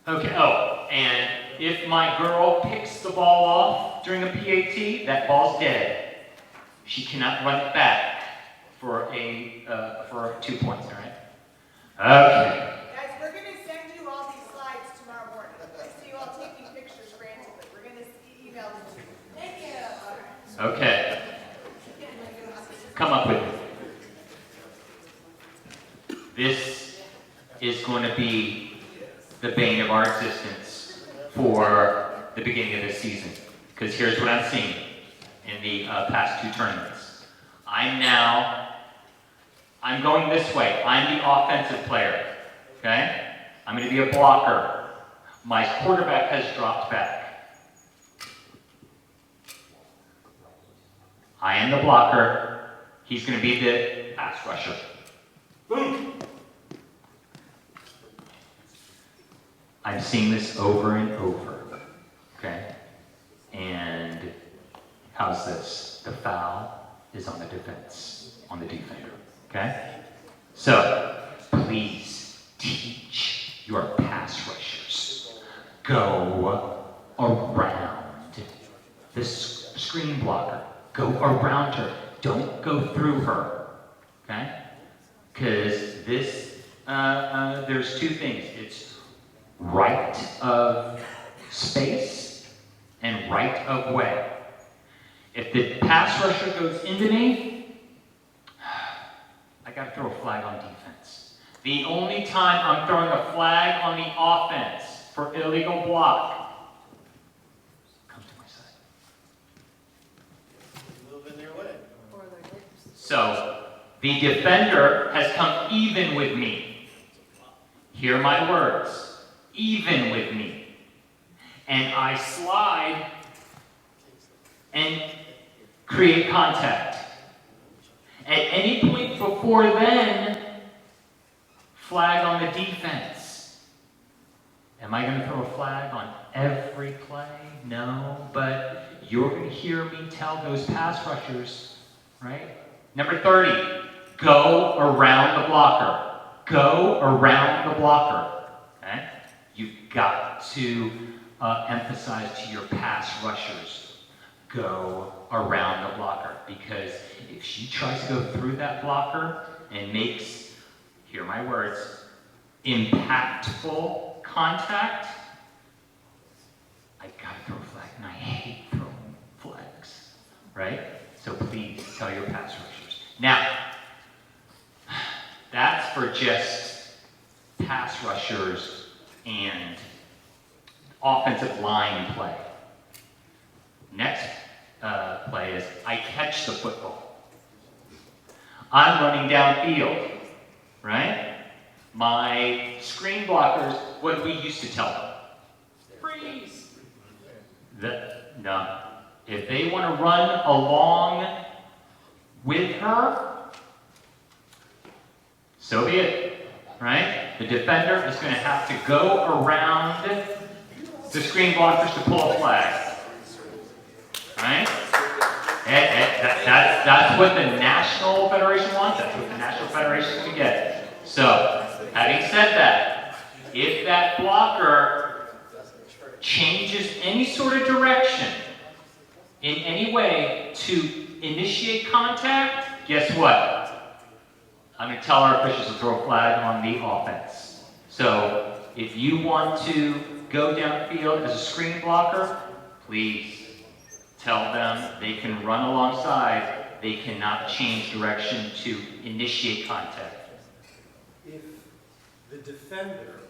Okay, oh, and if my girl picks the ball off during a PAT, that ball's dead. She cannot run it back for 2 points, all right? Okay. Guys, we're going to send you all these slides tomorrow morning. I see you all taking pictures frantically. We're going to email them to you. Thank you. Okay. Come up with it. This is going to be the bane of our existence for the beginning of this season. Because here's what I'm seeing in the past 2 tournaments. I'm going this way. I'm the offensive player, okay? I'm going to be a blocker. My quarterback has dropped back. I am the blocker. He's going to be the pass rusher. Boom! I'm seeing this over and over, okay? And how's this? The foul is on the defense, on the defender, okay? So, please teach your pass rushers. Go around this screen blocker. Go around her. Don't go through her, okay? Because this, there's 2 things. It's right of space and right of way. If the pass rusher goes into me, I got to throw a flag on defense. The only time I'm throwing a flag on the offense for illegal block, come to my side. Move in their way. So, the defender has come even with me. Hear my words. Even with me. And I slide and create contact. At any point before then, flag on the defense. Am I going to throw a flag on every play? No, but you're going to hear me tell those pass rushers, right? Number 30, go around the blocker. Go around the blocker. Okay? You've got to emphasize to your pass rushers, go around the blocker. Because if she tries to go through that blocker and makes, hear my words, impactful contact, I gotta throw a flag, and I hate throwing flags, right? So please tell your pass rushers. Now, that's for just pass rushers and offensive line play. Next play is I catch the football. I'm running downfield, right? My screen blockers, what do we used to tell them? Freeze! No. If they want to run along with her, so be it, right? the defender is going to have to go around the screen blockers to pull a flag. Right? That's what the National Federation wants. That's what the National Federation is going to get. So, having said that, if that blocker changes any sort of direction in any way to initiate contact, guess what? I'm going to tell our officials to throw a flag on the offense. So, if you want to go downfield as a screen blocker, please tell them they can run alongside. They cannot change direction to initiate contact. If the defender,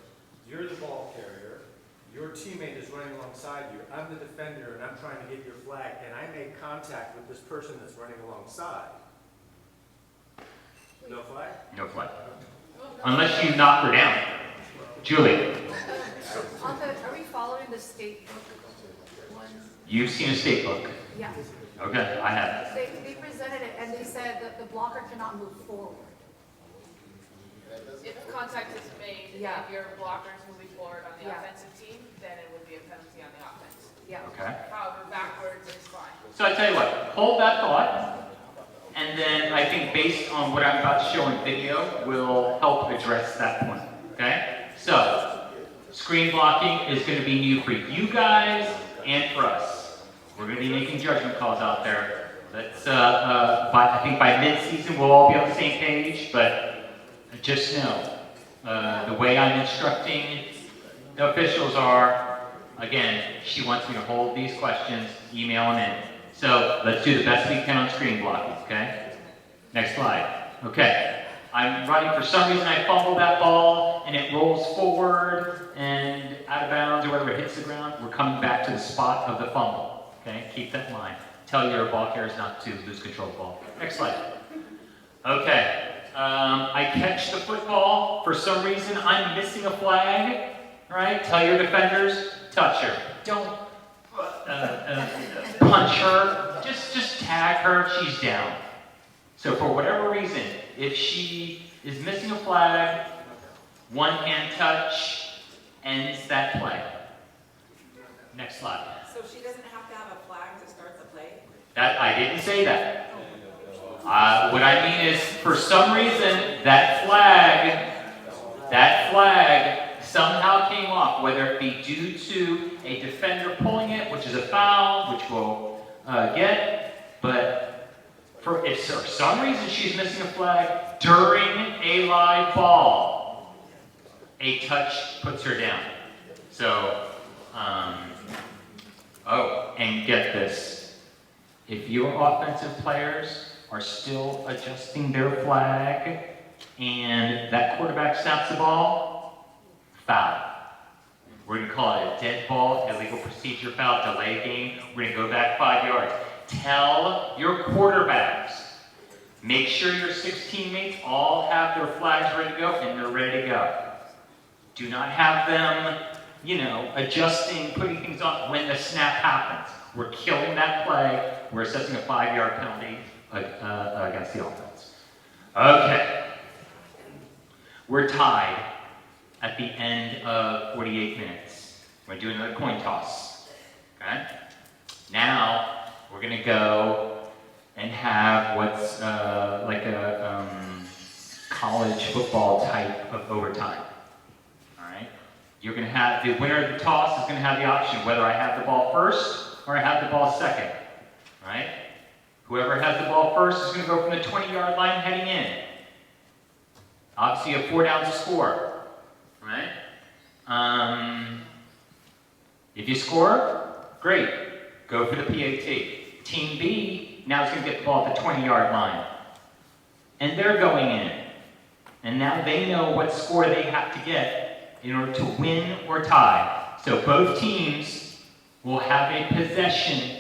you're the ball carrier, your teammate is running alongside you, I'm the defender and I'm trying to get your flag, and I make contact with this person that's running alongside, no flag? No flag. Unless you knock her down. Julie, Are we following the state book one? you've seen a state book. Yeah. Okay, I have. They presented it and they said that the blocker cannot move forward. If contact is made, Yeah. and your blocker's moving forward on the Yeah. offensive team, then it would be a penalty on the offense. Yeah. Okay. However, backwards is fine. So I tell you what, hold that thought, and then I think based on what I'm about to show in video, will help address that point. Okay? So, screen blocking is going to be new for you guys and for us. We're going to be making judgment calls out there. Let's, I think by mid-season we'll all be on the same page, but just know, the way I'm instructing the officials are, again, she wants me to hold these questions, email them in. So let's do the best we can on screen blocking, okay? Next slide. Okay. I'm running, for some reason I fumble that ball and it rolls forward and out of bounds or whatever, it hits the ground. We're coming back to the spot of the fumble, okay? Keep that in mind. Tell your ball carriers not to lose control of the ball. Next slide. Okay. I catch the football. For some reason, I'm missing a flag, right? Tell your defenders, touch her. Don't punch her. Just tag her. She's down. So for whatever reason, if she is missing a flag, one hand touch ends that play. Next slide. So she doesn't have to have a flag to start the play? That I didn't say that. What I mean is, for some reason, that flag somehow came off, whether it be due to a defender pulling it, which is a foul, which we'll get, but if for some reason she's missing a flag during a live ball, a touch puts her down. So, and get this, if your offensive players are still adjusting their flag and that quarterback snaps the ball, foul. We're going to call it a dead ball, illegal procedure foul, delay game. We're going to go back 5 yards. Tell your quarterbacks, make sure your 6 teammates all have their flags ready to go and they're ready to go. Do not have them, adjusting, putting things on when the snap happens. We're killing that play. We're assessing a 5-yard penalty against the offense. Okay. We're tied at the end of 48 minutes. We're doing another coin toss. Okay? Now, we're going to go and have what's like a college football type of overtime. All right? You're going to have, the winner of the toss is going to have the option whether I have the ball first or I have the ball second. All right? Whoever has the ball first is going to go from the 20-yard line heading in. Obviously, you have 4 downs to score. Right? If you score, great. Go for the PAT. Team B now is going to get the ball at the 20-yard line. And they're going in. And now they know what score they have to get in order to win or tie. So both teams will have a possession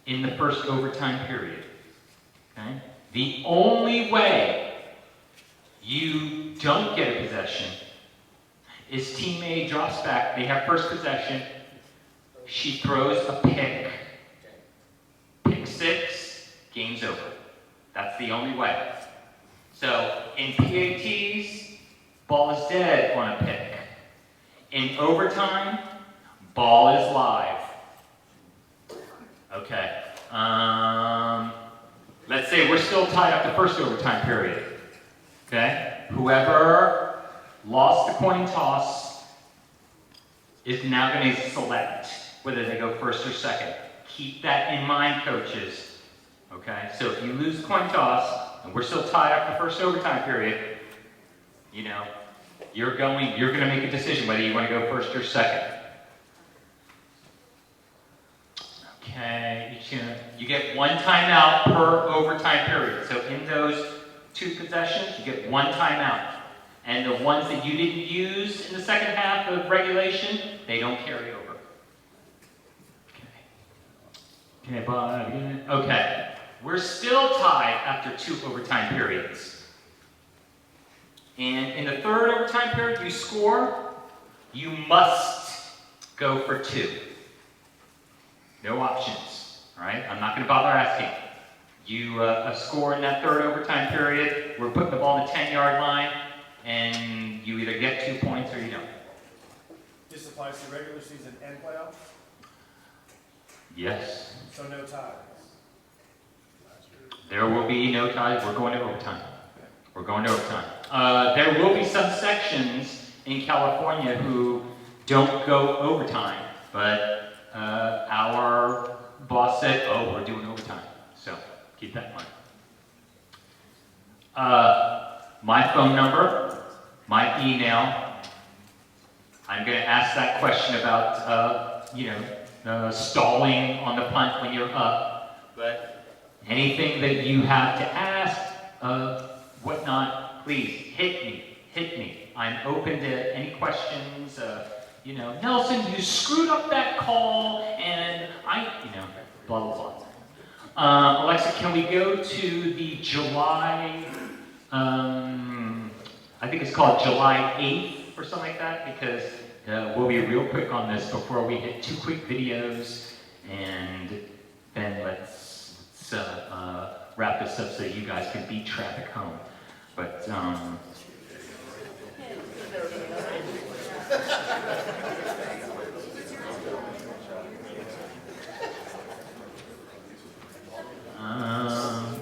in the first overtime period. Okay? The only way you don't get a possession is team A drops back, they have first possession, she throws a pick. Pick 6, game's over. That's the only way. So in PATs, ball is dead on a pick. In overtime, ball is live. Okay. Let's say we're still tied up the first overtime period. Okay? Whoever lost the coin toss is now going to select whether they go first or second. Keep that in mind, coaches. Okay? So if you lose the coin toss and we're still tied up the first overtime period, you know, you're going to make a decision whether you want to go first or second. Okay, you get one timeout per overtime period. So in those 2 possessions, you get 1 timeout. And the ones that you didn't use in the second half of regulation, they don't carry over. Okay, we're still tied after 2 overtime periods. And in the 3rd overtime period, you score, you must go for 2. No options, all right? I'm not going to bother asking. You score in that 3rd overtime period, we're putting the ball on the 10-yard line, and you either get 2 points or you don't. This applies to regular season and playoffs? Yes. So no ties? There will be no ties. We're going to overtime. We're going to overtime. There will be some sections in California who don't go overtime, but our boss said, oh, we're doing overtime. So keep that in mind. My phone number, my email. I'm going to ask that question about, stalling on the punt when you're up. But anything that you have to ask, whatnot, please hit me. I'm open to any questions. Nelson, you screwed up that call, and blah, blah, blah. Alexa, can we go to the July, I think it's called July 8th or something like that, because we'll be real quick on this before we hit 2 quick videos, and then let's wrap this up so you guys can beat traffic home. But,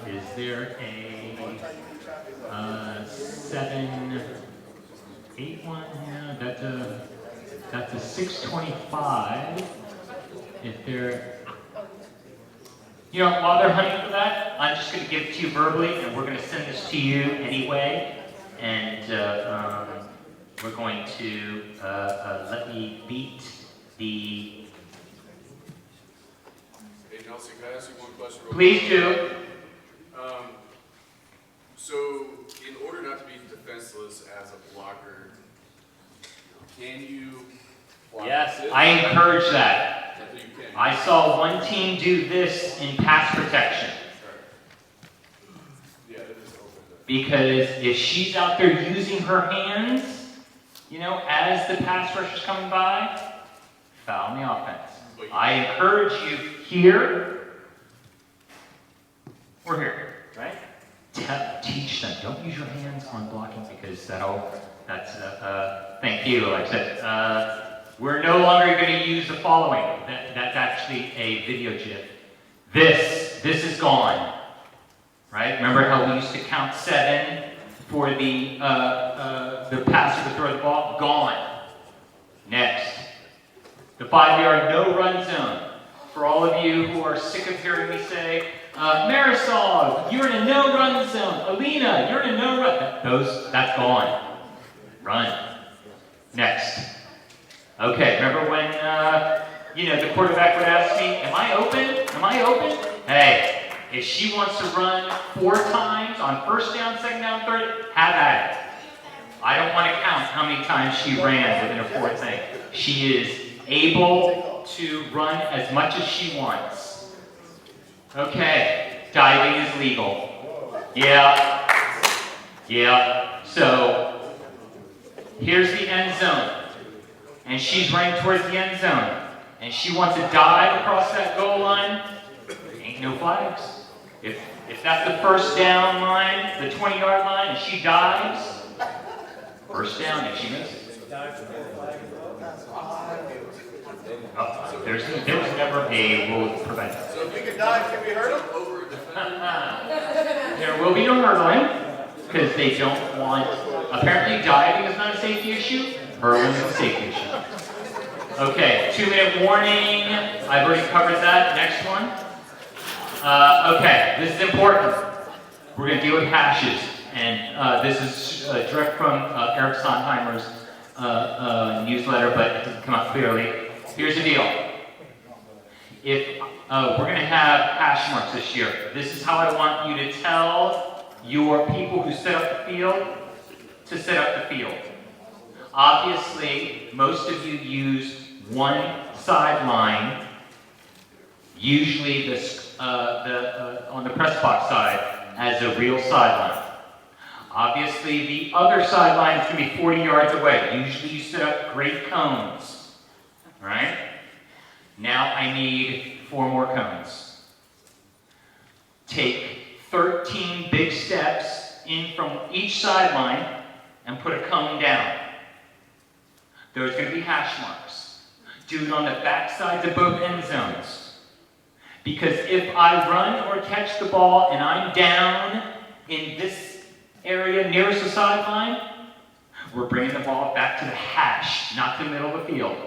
is there a 781? Yeah, that's a 625. If they're, while they're hunting for that, I'm just going to give it to you verbally, and we're going to send this to you anyway, and we're going to let me beat the. Hey Nelson, can I ask you one question? Please do. So, in order not to be defenseless as a blocker, can you block Yes, this? I encourage that. You can. I saw one team do this in pass protection. Yeah, that is open. Because if she's out there using her hands, as the pass rush is coming by, foul in the offense. I encourage you here or here, right? Teach them. Don't use your hands on blocking because thank you, Alexa. We're no longer going to use the following. That's actually a video GIF. This is gone, right? Remember how we used to count 7 for the passer to throw the ball? Gone. Next. The 5-yard no-run zone. For all of you who are sick of hearing me say, Marisol, you're in a no-run zone. Alina, you're in a no-run. That's gone. Run. Next. Okay, remember when, the quarterback would ask me, am I open? Am I open? Hey, if she wants to run 4 times on first down, second down, third, have at it. I don't want to count how many times she ran within a 4th thing. She is able to run as much as she wants. Okay, diving is legal. Yeah. So, here's the end zone. And she's running towards the end zone. And she wants to dive across that goal line. Ain't no flags. If that's the first down line, the 20-yard line, and she dives, First down if she makes it. Oh, there was never a rule to prevent it. So if we could dive, can we hurt him? Over a defender. There will be no hurdling, because they don't want, apparently diving is not a safety issue, hurdling is a safety issue. Okay, 2-minute warning, I've already covered that, next one. Okay, this is important. We're going to deal with hashes, and this is direct from Eric Sondheimer's newsletter, but it doesn't come out clearly. Here's the deal. If we're going to have hash marks this year, this is how I want you to tell your people who set up the field to set up the field. Obviously, most of you use one sideline, usually on the press box side, as a real sideline. Obviously, the other sideline is going to be 40 yards away. Usually you set up great cones. All right? Now I need 4 more cones. Take 13 big steps in from each sideline and put a cone down. There's going to be hash marks. Do it on the back sides of both end zones. Because if I run or catch the ball and I'm down in this area nearest the sideline, we're bringing the ball back to the hash, not the middle of the field.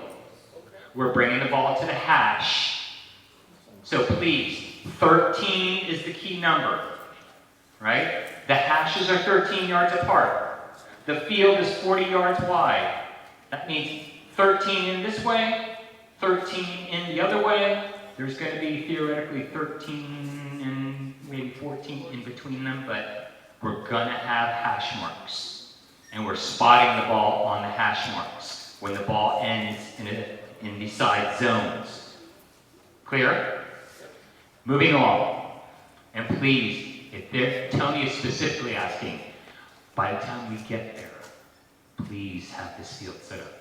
We're bringing the ball to the hash. So please, 13 is the key number, right? The hashes are 13 yards apart. The field is 40 yards wide. That means 13 in this way, 13 in the other way. There's going to be theoretically 13 and maybe 14 in between them, but we're going to have hash marks. And we're spotting the ball on the hash marks when the ball ends in the side zones. Clear? Moving along. And please, if Tony is specifically asking, by the time we get there, please have this field set up.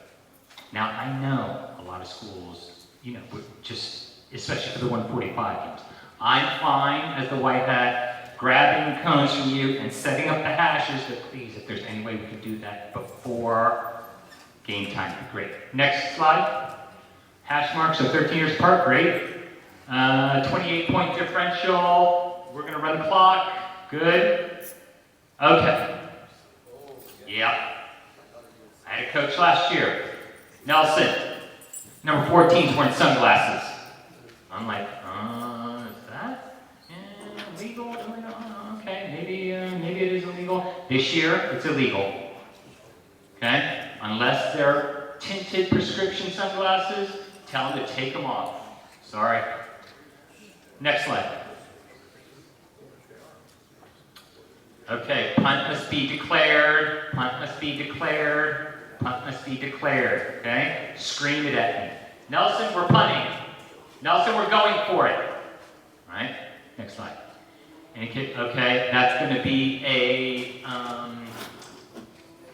Now, I know a lot of schools, just, especially for the 145 games, I'm fine as the white hat, grabbing cones from you and setting up the hashes, but please, if there's any way we can do that before game time, it'd be great. Next slide. Hash marks are 13 years apart, great. 28-point differential. We're going to run the clock. Good. Okay. Yep. I had a coach last year. Nelson. Number 14 is wearing sunglasses. I'm like, is that illegal? Okay, maybe it is illegal. This year, it's illegal. Okay? Unless they're tinted prescription sunglasses, tell them to take them off. Sorry. Next slide. Okay, punt must be declared, punt must be declared, punt must be declared, okay? Scream it at me. Nelson, we're punting. Nelson, we're going for it. All right, next slide. Okay, that's going to be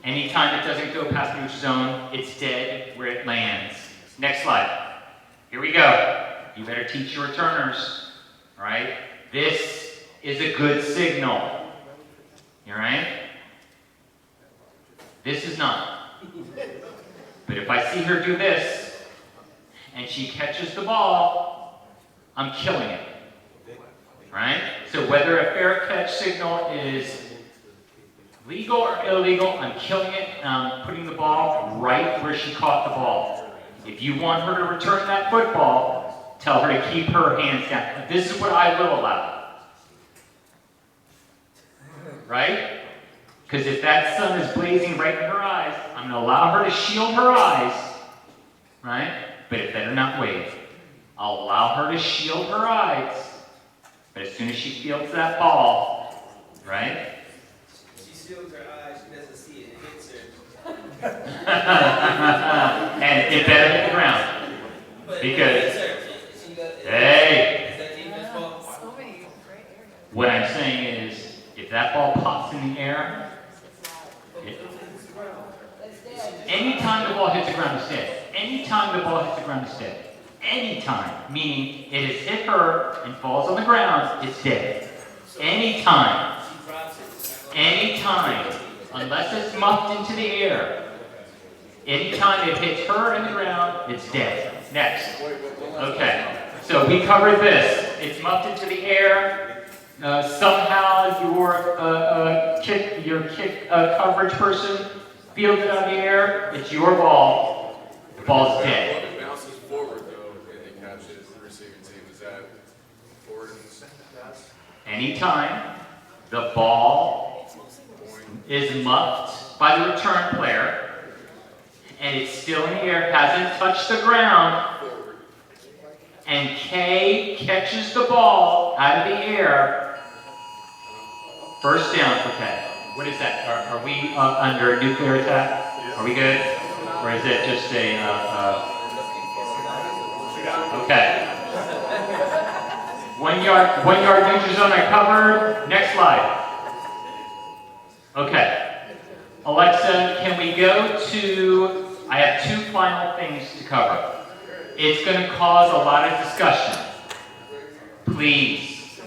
anytime it doesn't go past the neutral zone, it's dead where it lands. Next slide. Here we go. You better teach your returners, all right? This is a good signal. All right? This is not. But if I see her do this, and she catches the ball, I'm killing it. Right? So whether a fair catch signal is legal or illegal, I'm killing it, and I'm putting the ball right where she caught the ball. If you want her to return that football, tell her to keep her hands down. This is what I will allow. Right? Because if that sun is blazing right in her eyes, I'm going to allow her to shield her eyes, right? But it better not wave. I'll allow her to shield her eyes, but as soon as she fields that ball, right? She shields her eyes, she doesn't see it, it hits her. And it better hit the ground. Because, hey, what I'm saying is, if that ball pops in the air, anytime the ball hits the ground, it's dead. Anytime the ball hits the ground, it's dead. Anytime, meaning it has hit her and falls on the ground, it's dead. Anytime. Anytime. unless it's muffed into the air, anytime it hits her in the ground, it's dead. Next. Okay, so we covered this. It's muffed into the air. Somehow your kick coverage person fields it out of the air. It's your ball. The ball's dead. What if it bounces forward though and it catches the receiving team? Is that forward? Anytime the ball is muffed by the return player and it's still in the air, hasn't touched the ground, and K catches the ball out of the air, first down for K. What is that? Are we under nuclear attack? Are we good? Or is it just a, okay. 1 yard danger zone I covered. Next slide. Okay. Alexa, can we go to, I have 2 final things to cover. It's going to cause a lot of discussion. Please,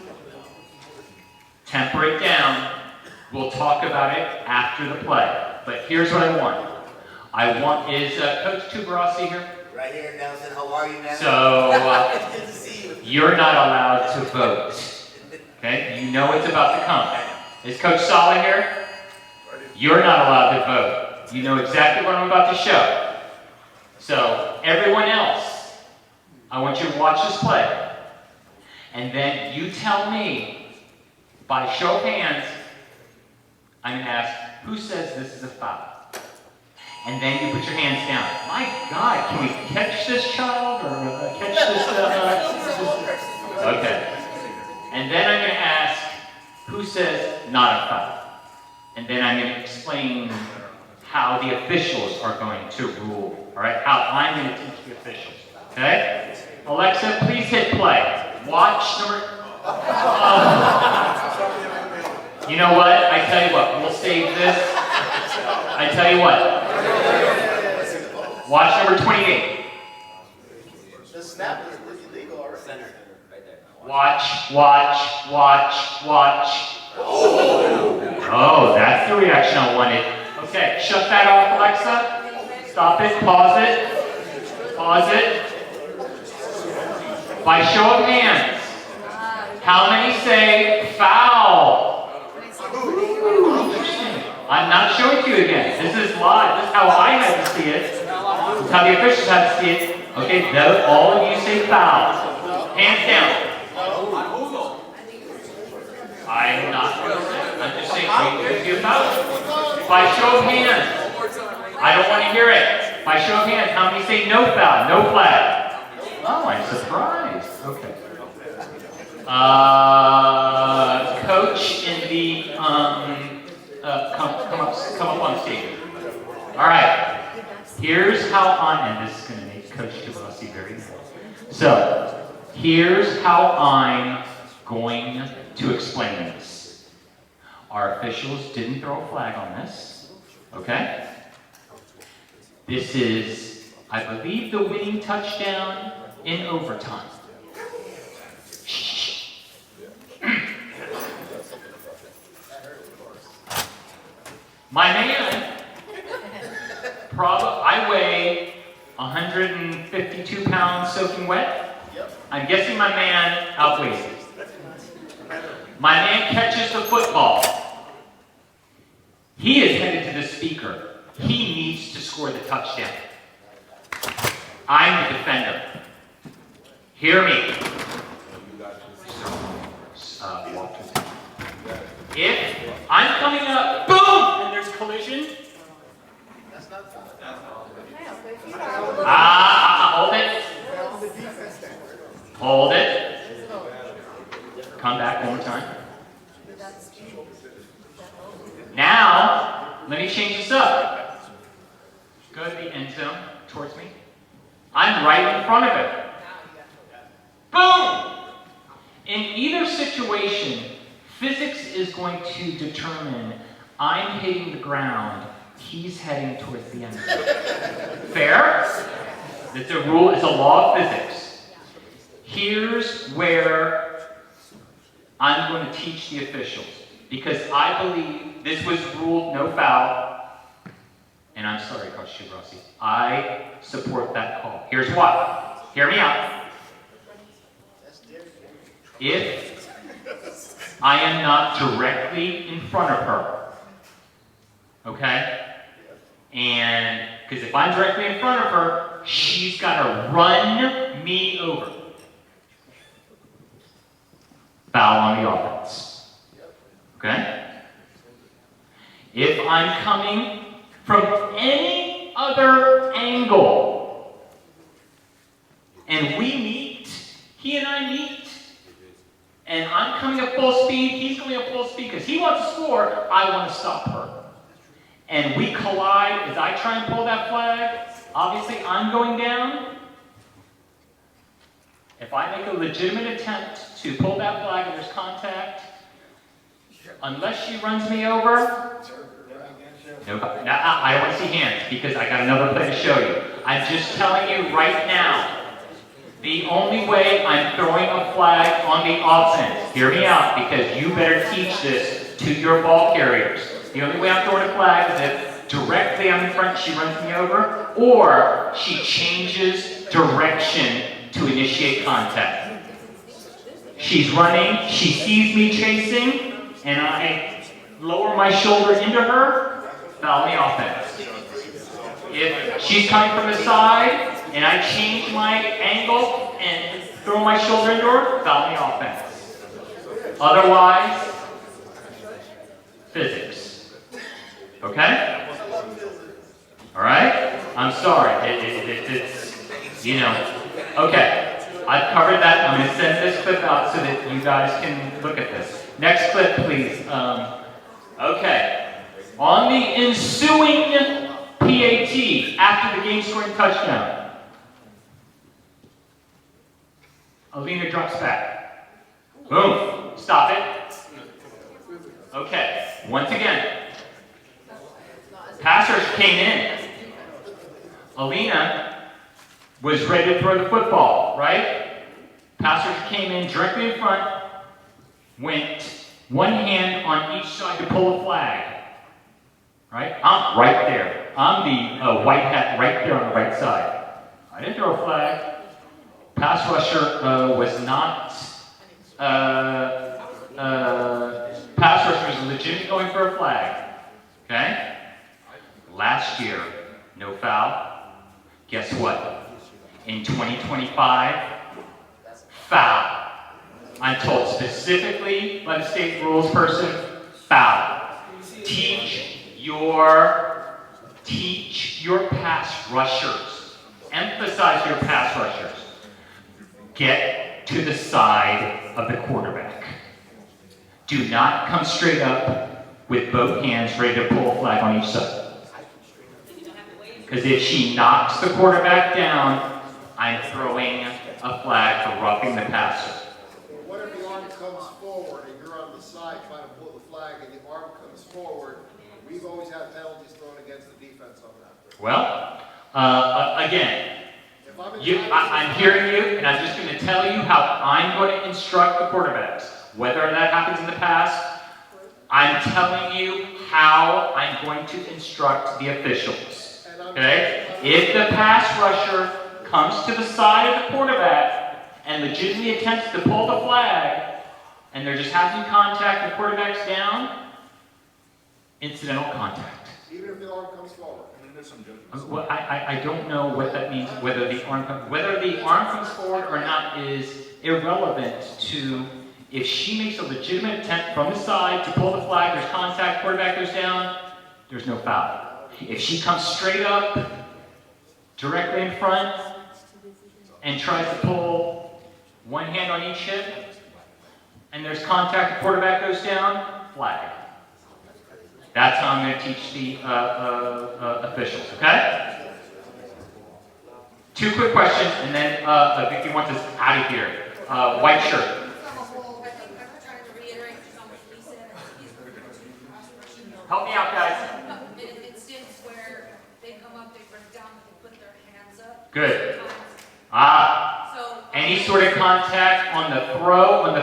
temper it down. We'll talk about it after the play. But here's what I want. Is Coach Tuberossi here? Right here, Nelson. How are you, man? So, Good to see you. you're not allowed to vote. Okay? You know it's about to come. Is Coach Sala here? You're not allowed to vote. You know exactly what I'm about to show. So, everyone else, I want you to watch this play. And then you tell me, by show of hands, I'm going to ask, who says this is a foul? And then you put your hands down. My God, can we catch this child or catch this? Okay. And then I'm going to ask, who says not a foul? And then I'm going to explain how the officials are going to rule. All right? How I'm going to teach the officials. Okay? Alexa, please hit play. Watch number. You know what? I tell you what. We'll save this. I tell you what. Watch number 28. The snap is illegal already. Center, right there. Watch. Oh, that's the reaction I wanted. Okay, shut that off, Alexa. Stop it. Pause it. Pause it. By show of hands, how many say foul? I'm not showing to you again. This is live. This is how I had to see it. This is how the officials had to see it. Okay, all of you say foul. Hands down. I'm not going to say. I'm just saying, we do a foul. By show of hands. I don't want to hear it. By show of hands, how many say no foul, no flag? Oh, I'm surprised. Okay. Coach in the come up on stage. All right. Here's how and this is going to make Coach Tuberossi very mad. So here's how I'm going to explain this. Our officials didn't throw a flag on this. Okay. This is, I believe, the winning touchdown in overtime. My man, I weigh 152 pounds soaking wet. I'm guessing my man outweighs it. My man catches the football. He is headed to the speaker. He needs to score the touchdown. I'm the defender. Hear me. If I'm coming up, boom, and there's collision. Hold it. Hold it. Come back one more time. Now, let me change this up. Go to the end zone towards me. I'm right in front of it. Boom! In either situation, physics is going to determine I'm hitting the ground, he's heading towards the end zone. Fair? It's a rule, it's a law of physics. Here's where I'm going to teach the officials. because I believe this was ruled no foul, and I'm sorry, Coach Chibrossi, I support that call. Here's why. Hear me out. If I am not directly in front of her, okay? And, because if I'm directly in front of her, she's got to run me over. Foul on the offense. Okay? If I'm coming from any other angle, and we meet, he and I meet, and I'm coming at full speed, he's coming at full speed because he wants to score, I want to stop her. And we collide as I try and pull that flag. Obviously, I'm going down. If I make a legitimate attempt to pull that flag and there's contact, unless she runs me over, no, I don't want to see hands because I got another play to show you. I'm just telling you right now, the only way I'm throwing a flag on the offense, hear me out, because you better teach this to your ball carriers. The only way I'm throwing a flag is if directly I'm in front, she runs me over, or she changes direction to initiate contact. She's running, she sees me chasing, and I lower my shoulder into her, foul on the offense. If she's coming from the side, and I change my angle and throw my shoulder into her, foul on the offense. Otherwise, physics. Okay? All right? I'm sorry. It's, you know. Okay. I've covered that. I'm going to send this clip out so that you guys can look at this. Next clip, please. Okay. On the ensuing PAT after the game-scoring touchdown, Alina drops back. Boom. Stop it. Okay. Once again. Passers came in. Alina was ready to throw the football, right? Passers came in directly in front, went one hand on each side to pull a flag. Right? I'm right there. I'm the white hat right there on the right side. I didn't throw a flag. Pass rusher was not, pass rusher was legitimately going for a flag. Okay? Last year, no foul. Guess what? In 2025, foul. I'm told specifically by the state rules person, foul. Teach your pass rushers. Emphasize your pass rushers. Get to the side of the quarterback. Do not come straight up with both hands ready to pull a flag on each side. Because if she knocks the quarterback down, I'm throwing a flag for roughing the passer. Well, what if the arm comes forward and you're on the side trying to pull the flag and the arm comes forward? We've always had penalties thrown against the defense on that. Well, again, I'm hearing you, and I'm just going to tell you how I'm going to instruct the quarterbacks. Whether that happens in the past, I'm telling you how I'm going to instruct the officials. Okay? If the pass rusher comes to the side of the quarterback and legitimately attempts to pull the flag, and they're just having contact, the quarterback's down, incidental contact. Even if the arm comes forward. Well, I don't know what that means, whether the arm comes forward or not is irrelevant to if she makes a legitimate attempt from the side to pull the flag, there's contact, quarterback goes down, there's no foul. If she comes straight up, directly in front, and tries to pull one hand on each hip, and there's contact, the quarterback goes down, flag. That's how I'm going to teach the officials, okay? 2 quick questions, and then Vicky wants us out of here. White shirt. Help me out, guys. In an instance where they come up, they break down, they put their hands up. Good. So Any sort of contact on the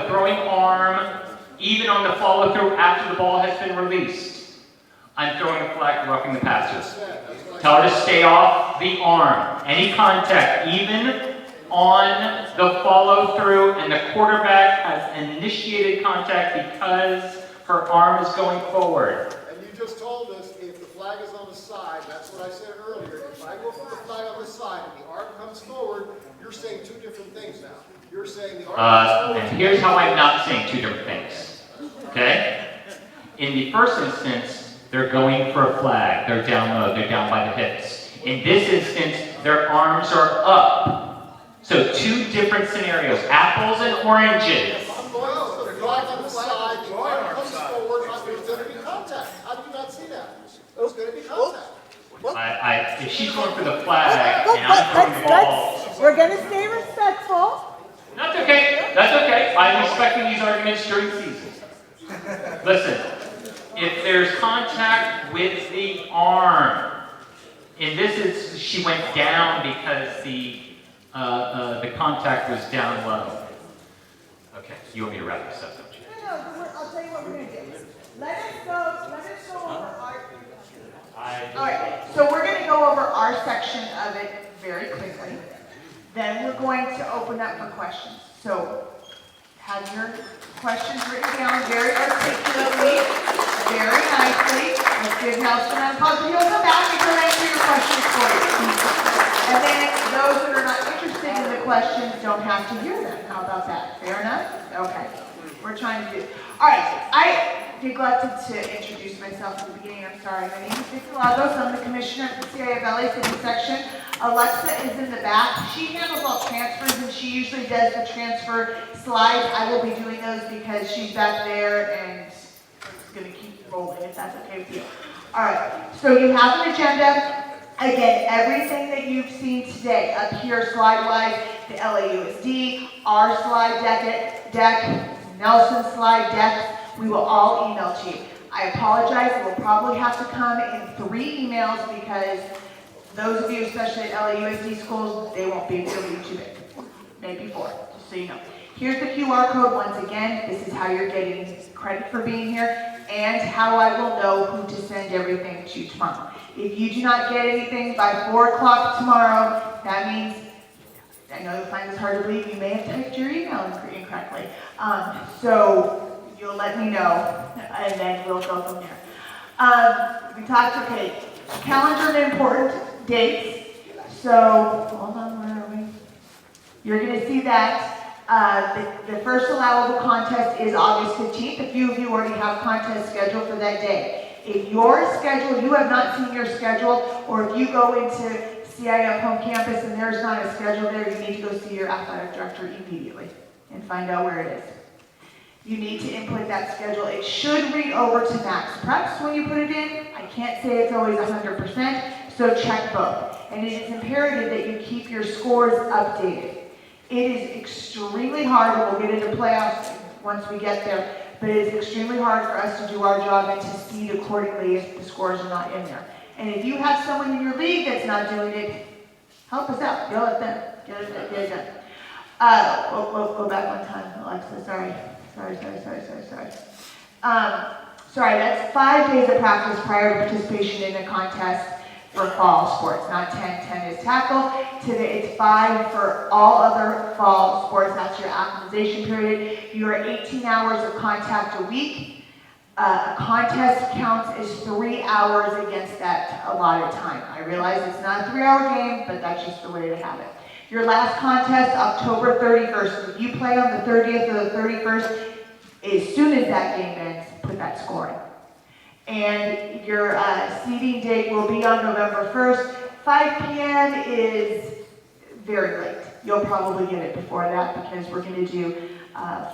throwing arm even on the follow-through after the ball has been released, I'm throwing a flag roughing the passer. Tell her to stay off the arm. Any contact, even on the follow-through, and the quarterback has initiated contact because her arm is going forward. And you just told us if the flag is on the side, that's what I said earlier, if I go for the flag on the side and the arm comes forward, you're saying two different things now. You're saying the arm comes forward. And here's how I'm not saying two different things, okay? In the first instance, they're going for a flag. They're down low. They're down by the hips. In this instance, their arms are up. So two different scenarios, apples and oranges. I'm going for the flag on the side, the arm comes forward, there's going to be contact. How do you not see that? There's going to be contact. If she's going for the flag and I'm throwing the ball, We're gonna stay respectful. that's okay. That's okay. I'm expecting these arguments during season. Listen, if there's contact with the arm, and this is, she went down because the contact was down low. Okay, you want me to wrap this up, don't you? No, I'll tell you what we're gonna do. Let us go over our. All right, so we're gonna go over our section of it very quickly. Then we're going to open up for questions. So have your questions written down very articulately, very nicely. Let's give Nelson a pause. He'll come back and he'll answer your questions for you. And then those that are not interested in the questions don't have to hear them. How about that? Fair enough? Okay. We're trying to do. All right. I neglected to introduce myself at the beginning. I'm sorry. My name is Vicki Lagos. I'm the commissioner of the CIF LA City section. Alexa is in the back. She handles all transfers and she usually does the transfer slides. I will be doing those because she's back there and it's going to keep rolling if that's okay with you. All right. So you have an agenda. Again, everything that you've seen today up here slide-wise, the LAUSD, our slide deck, Nelson's slide deck, we will all email to you. I apologize, it will probably have to come in 3 emails because those of you, especially at LAUSD schools, they won't be able to read too big. Maybe 4, just so you know. Here's the QR code once again. This is how you're getting credit for being here and how I will know who to send everything to tomorrow. If you do not get anything by 4 o'clock tomorrow, that means, I know you'll find this hard to believe, you may have typed your email incorrectly. So you'll let me know, and then we'll go from there. We talked, okay, calendar and important dates. So, hold on, where are we? You're going to see that the first allowable contest is August 15th. A few of you already have contests scheduled for that day. If your schedule, you have not seen your schedule, or if you go into CIF home campus and there's not a schedule there, you need to go see your athletic director immediately and find out where it is. You need to input that schedule. It should read over to max preps when you put it in. I can't say it's always 100%, so check both. And it is imperative that you keep your scores updated. It is extremely hard, and we'll get into playoffs once we get there, but it is extremely hard for us to do our job and to seed accordingly if the scores are not in there. And if you have someone in your league that's not doing it, help us out. Yell at them. Get it done. We'll go back one time, Alexa. Sorry, that's 5 days of practice prior to participation in a contest for fall sports. Not 10. 10 is tackle. Today it's 5 for all other fall sports. That's your acclimatization period. You are 18 hours of contact a week. A contest counts as 3 hours against that allotted time. I realize it's not a 3-hour game, but that's just the way to have it. Your last contest, October 31st. If you play on the 30th or the 31st, as soon as that game ends, put that score in. And your seeding date will be on November 1st. 5 p.m. is very late. You'll probably get it before that because we're going to do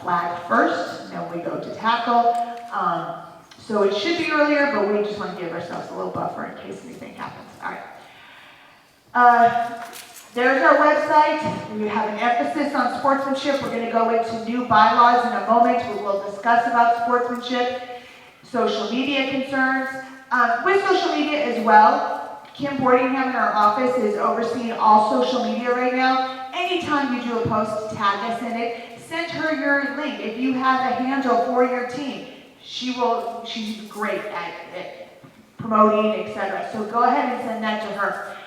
flag first, and then we go to tackle. So it should be earlier, but we just want to give ourselves a little buffer in case anything happens. All right. There's our website. We have an emphasis on sportsmanship. We're going to go into new bylaws in a moment. We will discuss about sportsmanship, social media concerns. With social media as well, Kim Boardingham in our office is overseeing all social media right now. Anytime you do a post, tag us in it. send her your link. If you have a handle for your team, she's great at promoting, etc. So go ahead and send that to her.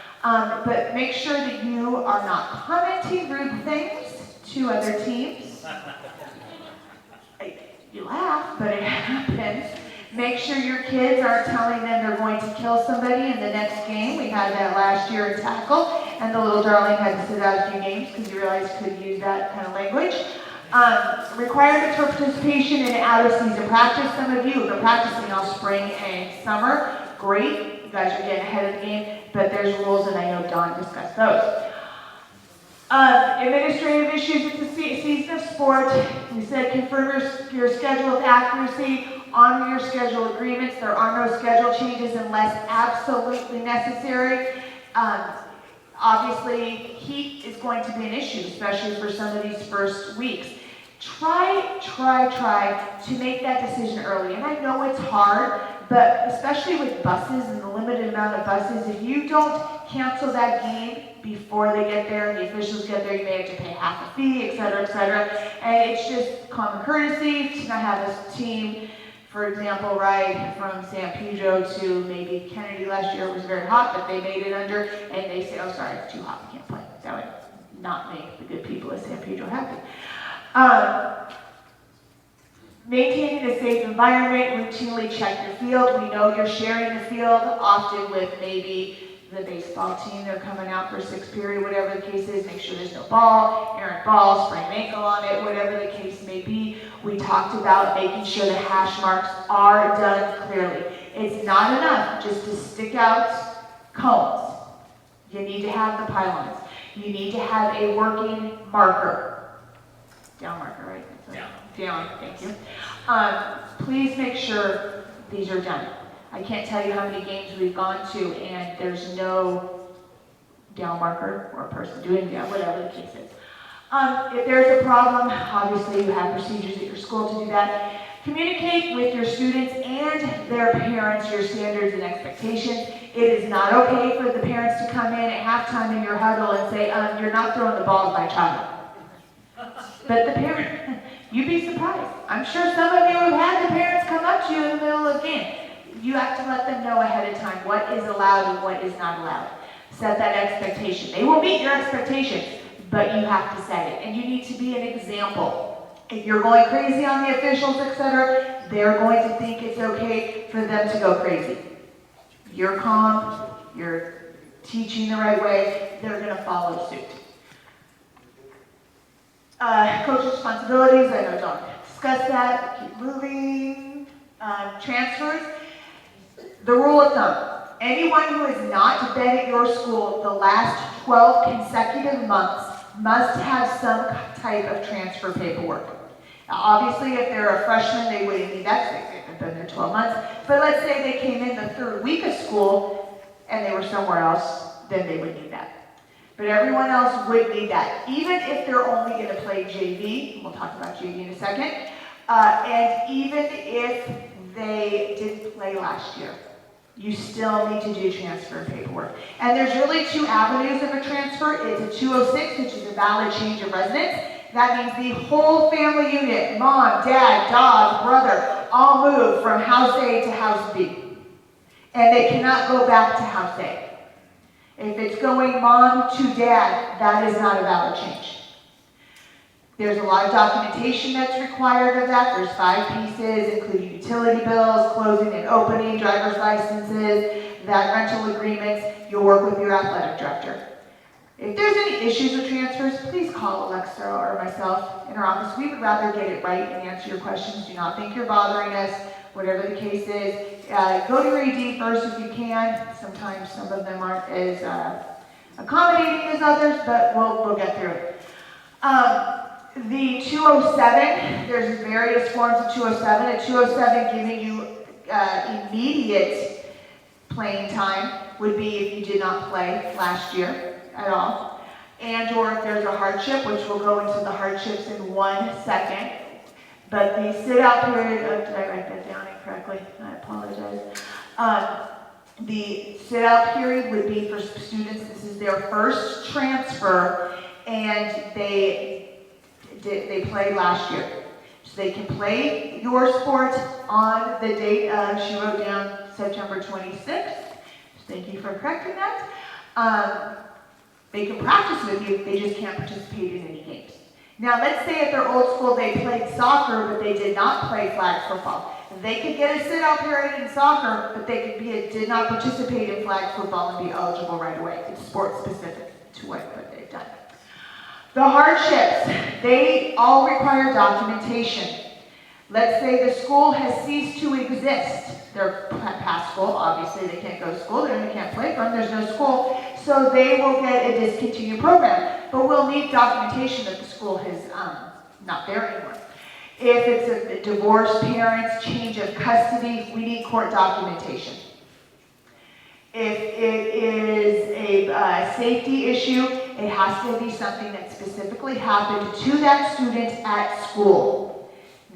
But make sure that you are not commenting rude things to other teams. You laugh, but it happens. Make sure your kids aren't telling them they're going to kill somebody in the next game. We had that last year in tackle, and the little darling had to sit out a few games because you realized you could use that kind of language. Requirements for participation in out-of-season practice. Some of you have been practicing all spring and summer. Great, you guys are getting ahead of the game, but there's rules, and I know Dawn discussed those. Administrative issues, it's a season of sport. We said confirm your schedule with accuracy, honor your schedule agreements. There are no schedule changes unless absolutely necessary. Obviously, heat is going to be an issue, especially for some of these first weeks. Try to make that decision early. And I know it's hard, but especially with buses and the limited amount of buses, if you don't cancel that game before they get there and the officials get there, you may have to pay half a fee, et cetera, et cetera. And it's just common courtesy to not have a team, for example, ride from San Pedro to maybe Kennedy last year. It was very hot, but they made it under, and they say, oh, sorry, it's too hot, we can't play. That would not make the good people of San Pedro happy. Maintaining a safe environment, routinely check your field. We know you're sharing the field, often with maybe the baseball team. They're coming out for sixth period, whatever the case is. Make sure there's no ball, errant ball, sprained ankle on it, whatever the case may be. We talked about making sure the hash marks are done clearly. It's not enough just to stick out cones. You need to have the pylons. You need to have a working marker. Down marker, right? Down, thank you. Please make sure these are done. I can't tell you how many games we've gone to and there's no down marker or a person doing that, whatever the case is. If there's a problem, obviously you have procedures at your school to do that. Communicate with your students and their parents your standards and expectations. It is not okay for the parents to come in at halftime in your huddle and say, you're not throwing the ball at my child. But the parent, you'd be surprised. I'm sure some of you have had the parents come up to you in the middle of the game. You have to let them know ahead of time what is allowed and what is not allowed. Set that expectation. They will meet your expectations, but you have to set it. And you need to be an example. If you're going crazy on the officials, etc., they're going to think it's okay for them to go crazy. You're calm, you're teaching the right way, they're going to follow suit. Coach responsibilities, I know Dawn discussed that. Keep moving. Transfers. The rule of thumb. Anyone who has not been at your school the last 12 consecutive months must have some type of transfer paperwork. Now, obviously, if they're a freshman, they wouldn't need that because they haven't been there 12 months. But let's say they came in the third week of school and they were somewhere else, then they would need that. But everyone else would need that, even if they're only going to play JV. We'll talk about JV in a second. And even if they didn't play last year, you still need to do transfer paperwork. And there's really two avenues of a transfer. It's a 206, which is a valid change of residence. That means the whole family unit, mom, dad, dog, brother, all move from house A to house B. And they cannot go back to house A. If it's going mom to dad, that is not a valid change. There's a lot of documentation that's required of that. There's 5 pieces, including utility bills, closing and opening, driver's licenses, that rental agreements. You'll work with your athletic director. If there's any issues with transfers, please call Alexa or myself in our office. We would rather get it right and answer your questions. Do not think you're bothering us, whatever the case is. Go to your ED first if you can. Sometimes some of them aren't as accommodating as others, but we'll get through it. The 207, there's various forms of 207. A 207 giving you immediate playing time would be if you did not play last year at all. And or if there's a hardship, which we'll go into the hardships in 1 second. But the sit-out period, did I write that down incorrectly? I apologize. The sit-out period would be for students, this is their first transfer, and they they played last year. So they can play your sport on the date of, she wrote down September 26th. Thank you for correcting that. They can practice with you, they just can't participate in any games. Now let's say at their old school they played soccer, but they did not play flag football. They could get a sit-out period in soccer, but they did not participate in flag football and be eligible right away. It's sport specific to what they've done. The hardships, they all require documentation. Let's say the school has ceased to exist. They're past school, obviously they can't go to school, they can't play from, there's no school, so they will get a discontinued program. But we'll need documentation that the school is not there anymore. If it's a divorced parents, change of custody, we need court documentation. If it is a safety issue, it has to be something that specifically happened to that student at school.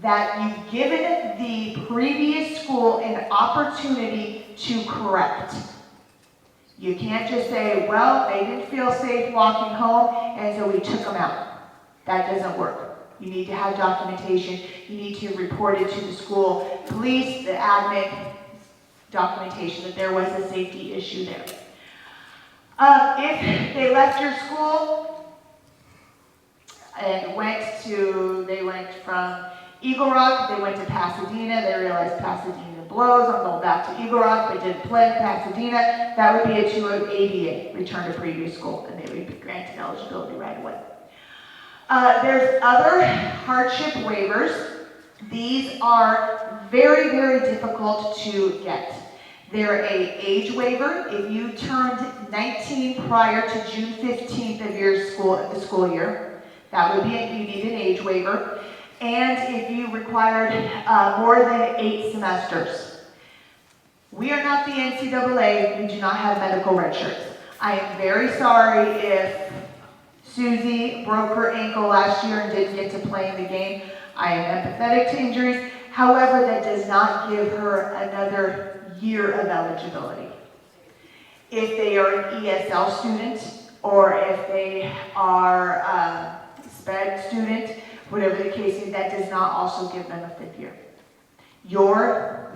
That you've given the previous school an opportunity to correct. You can't just say, well, they didn't feel safe walking home, and so we took them out. That doesn't work. You need to have documentation. You need to report it to the school, police, the admin, documentation that there was a safety issue there. If they left your school and they went from Eagle Rock, they went to Pasadena, they realized Pasadena blows, I'm going back to Eagle Rock, but didn't play in Pasadena, that would be a 2ADA, return to previous school, and they would be granted eligibility right away. There's other hardship waivers. These are very, very difficult to get. They're an age waiver. If you turned 19 prior to June 15th of the school year, that would be you need an age waiver. And if you required more than 8 semesters. We are not the NCAA. We do not have medical red shirts. I am very sorry if Susie broke her ankle last year and didn't get to play in the game. I am empathetic to injuries. However, that does not give her another year of eligibility. If they are an ESL student or if they are a SPED student, whatever the case is, that does not also give them a 5th year.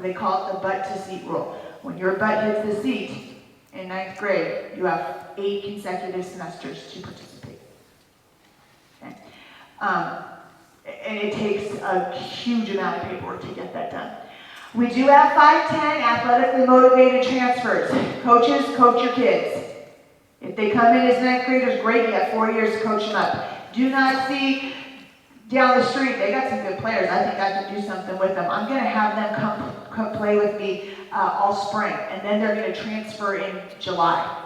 They call it the butt to seat rule. When your butt hits the seat in 9th grade, you have 8 consecutive semesters to participate. Okay. And it takes a huge amount of paperwork to get that done. We do have 5'10" athletically motivated transfers. Coaches, coach your kids. If they come in as 9th graders, great, you have 4 years to coach them up. Do not see down the street, they got some good players, I think I can do something with them. I'm going to have them come play with me all spring, and then they're going to transfer in July.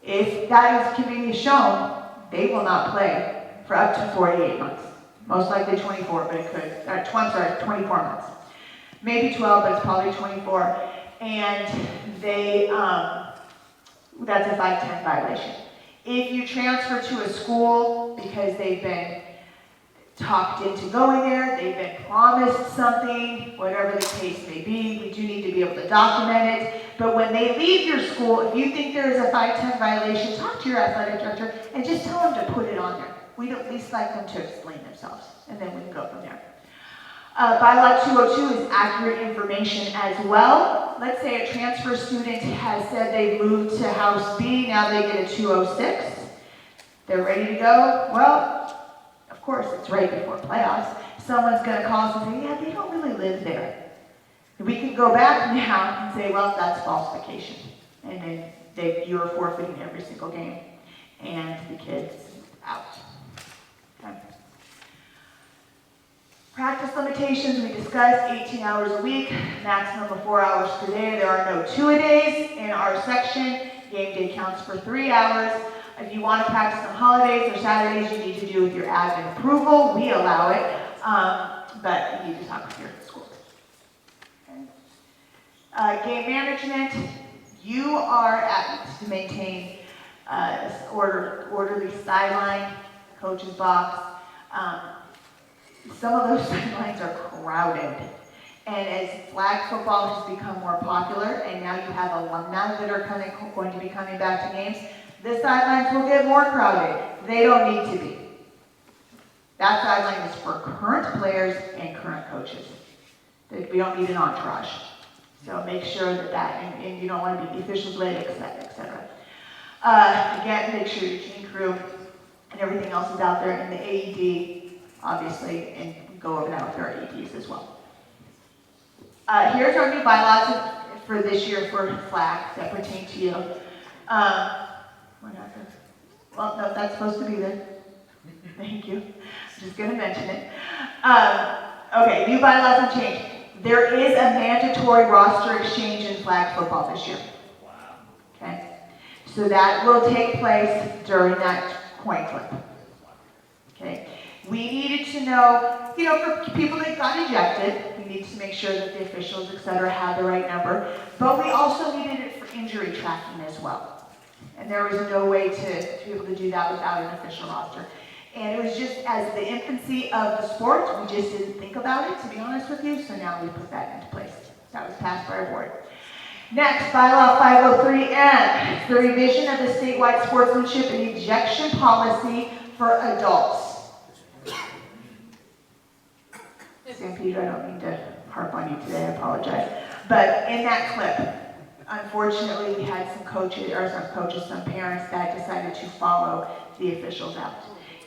If that can be shown, they will not play for up to 48 months. Most likely 24, but it could, 24 months. Maybe 12, but it's probably 24. And that's a 5'10" violation. If you transfer to a school because they've been talked into going there, they've been promised something, whatever the case may be, we do need to be able to document it. But when they leave your school, if you think there is a 5'10" violation, talk to your athletic director and just tell them to put it on there. We'd at least like them to explain themselves, and then we can go from there. Bylaw 202 is accurate information as well. Let's say a transfer student has said they've moved to house B, now they get a 206. They're ready to go. Well, of course, it's right before playoffs. Someone's going to call us and say, yeah, they don't really live there. And we can go back now and say, well, that's falsification. And then you're forfeiting every single game. And the kid's out. Okay. Practice limitations, we discussed 18 hours a week, maximum of 4 hours per day. There are no 2-a-days in our section. Game day counts for 3 hours. If you want to practice on holidays or Saturdays, you need to do with your admin approval. We allow it, but you need to talk with your school. Okay. Game management, you are to maintain orderly sideline, coach's box. Some of those sidelines are crowded. And as flag football has become more popular, and now you have alumni that are going to be coming back to games, the sidelines will get more crowded. They don't need to be. That guideline is for current players and current coaches. We don't need an entourage. So make sure and you don't want to be the officials late, et cetera. Again, make sure your chain crew and everything else is out there, and the AED, obviously, and go over that with our AEDs as well. Here's our new bylaws for this year for flag that pertain to you. Well, no, that's supposed to be there. Thank you. I'm just going to mention it. Okay, new bylaws and change. There is a mandatory roster exchange in flag football this year. Okay, so that will take place during that coin flip. Okay, we needed to know, for people that got ejected, we need to make sure that the officials, et cetera, had the right number, but we also needed it for injury tracking as well. And there was no way to be able to do that without an official roster. And it was just as the infancy of the sport, we just didn't think about it, to be honest with you, so now we put that into place. That was passed by our board. Next, bylaw 503N, it's the revision of the statewide sportsmanship and ejection policy for adults. San Pedro, I don't mean to harp on you today, I apologize. But in that clip, unfortunately, we had some parents that decided to follow the officials out.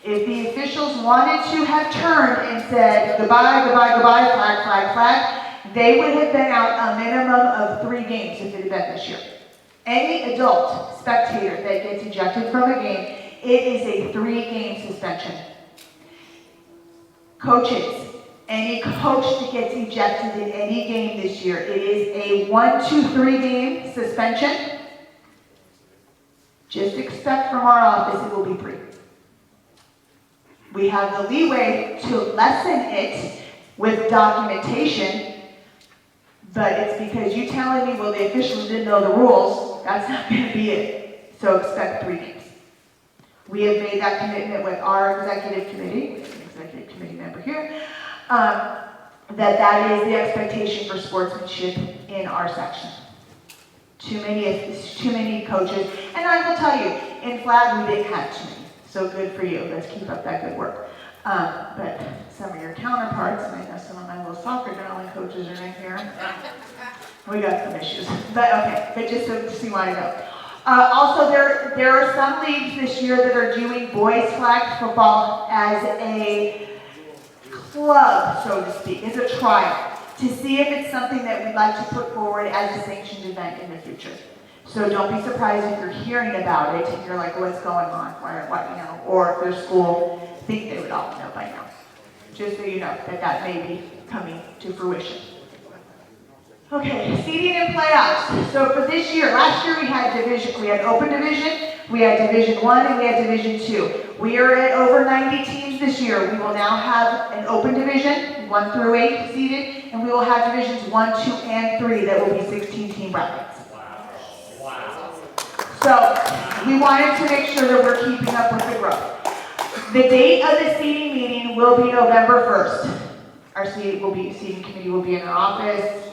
If the officials wanted to have turned and said, goodbye, goodbye, goodbye, flag, flag, flag, they would have been out a minimum of 3 games if it had been this year. Any adult spectator that gets ejected from a game, it is a 3-game suspension. Coaches, any coach that gets ejected in any game this year, it is a 1, 2, 3 game suspension. Just expect from our office it will be 3. We have the leeway to lessen it with documentation, but it's because you telling me, well, the officials didn't know the rules, that's not going to be it. So expect 3 games. We have made that commitment with our executive committee, an executive committee member here, that is the expectation for sportsmanship in our section. Too many coaches, and I will tell you, in flag we didn't have too many. So good for you. Let's keep up that good work. But some of your counterparts, and I know some of my little soccer darling coaches are in here. We got some issues. But okay, but just so you want to know. Also, there are some leagues this year that are doing boys flag football as a club, so to speak, as a trial, to see if it's something that we'd like to put forward as a sanctioned event in the future. So don't be surprised if you're hearing about it and you're like, what's going on? Or if their school think they would all know by now. Just so you know that may be coming to fruition. Okay, seeding and playoffs. So for this year, last year we had open division, we had Division 1, and we had Division 2. We are at over 90 teams this year. We will now have an open division, 1 through 8 seeded, and we will have Divisions 1, 2, and 3 that will be 16-team brackets. So we wanted to make sure that we're keeping up with the growth. The date of the seeding meeting will be November 1st. Our seeding committee will be in our office.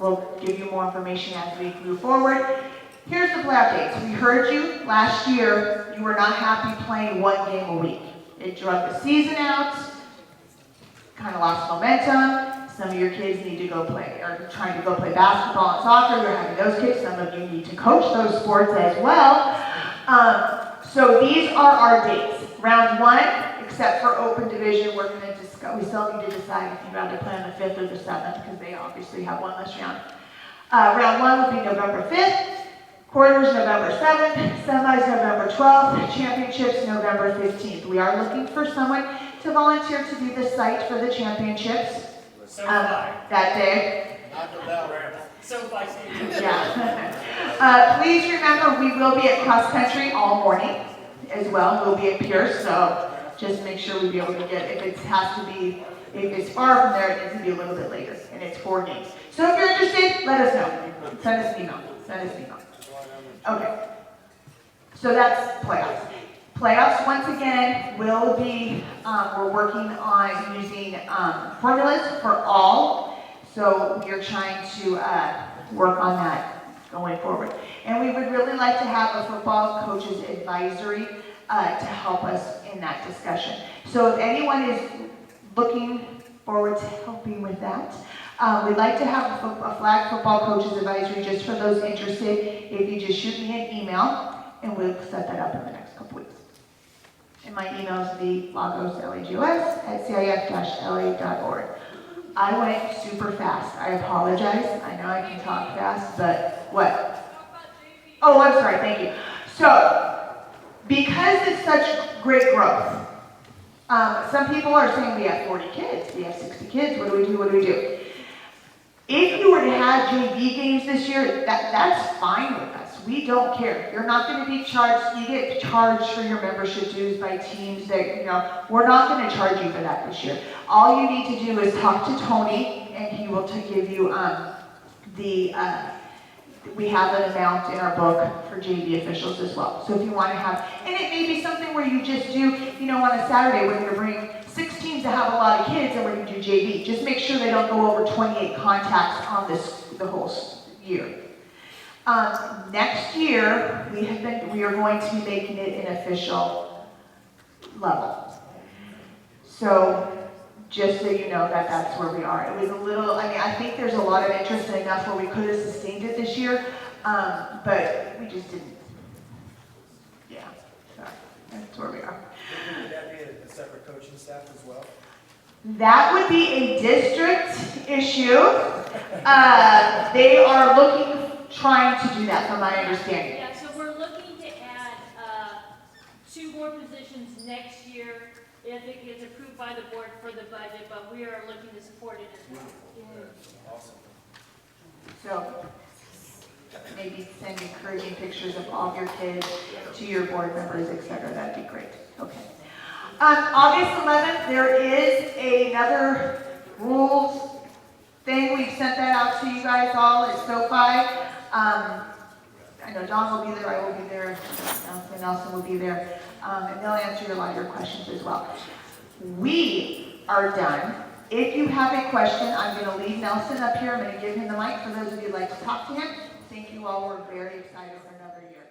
We'll give you more information as we move forward. Here's the playoff dates. We heard you last year. You were not happy playing 1 game a week. It drug the season out, kind of lost momentum. Some of your kids need to go play, are trying to go play basketball and soccer. You're having those kids. Some of you need to coach those sports as well. So these are our dates. Round 1, except for open division, we're going to discuss. We still need to decide if you'd rather play on the 5th or the 7th because they obviously have 1 less round. Round 1 will be November 5th. Quarters November 7th. Semis November 12th. Championships November 15th. We are looking for someone to volunteer to be the site for the championships. That day. Yeah. Please remember, we will be at cross country all morning as well. We'll be at Pierce, so just make sure we'll be able to get, if it's far from there, it needs to be a little bit later, and it's 4 games. So if you're interested, let us know. Send us an email. Okay. So that's playoffs. Playoffs, once again, will be, we're working on using formulas for all. So we're trying to work on that going forward. And we would really like to have a football coaches advisory to help us in that discussion. So if anyone is looking forward to helping with that, we'd like to have a flag football coaches advisory just for those interested. If you just shoot me an email, and we'll set that up in the next couple weeks. And my email is vlagos@cif-la.org. I went super fast. I apologize. I know I can talk fast, but what? Oh, I'm sorry. Thank you. So, because it's such great growth, some people are saying we have 40 kids, we have 60 kids. What do we do? What do we do? If you were to have JV games this year, that's fine with us. We don't care. You're not going to be charged. You get charged for your membership dues by teams that, you know, we're not going to charge you for that this year. All you need to do is talk to Tony, and he will give you we have an amount in our book for JV officials as well. So if you want to have, and it may be something where you just do, you know, on a Saturday, we're going to bring 6 teams that have a lot of kids, and we're going to do JV. Just make sure they don't go over 28 contacts on the whole year. Next year, we are going to be making it an official level. So just so you know that's where we are. It was a little, I mean, I think there's a lot of interest and enough where we could have sustained it this year, but we just didn't. Yeah, so that's where we are. Would that be a separate coaching staff as well? That would be a district issue. They are trying to do that from my understanding. Yeah, so we're looking to add 2 more positions next year if it gets approved by the board for the budget, but we are looking to support it as well. Awesome. So maybe send encouraging pictures of all of your kids to your board members, etc. That'd be great. Okay. August 11th, there is another rules thing. We've sent that out to you guys all at SoFi. I know Don will be there, I will be there, Nelson will be there, and they'll answer a lot of your questions as well. We are done. If you have a question, I'm going to leave Nelson up here. I'm going to give him the mic for those of you who'd like to talk to him. Thank you all. We're very excited for another year.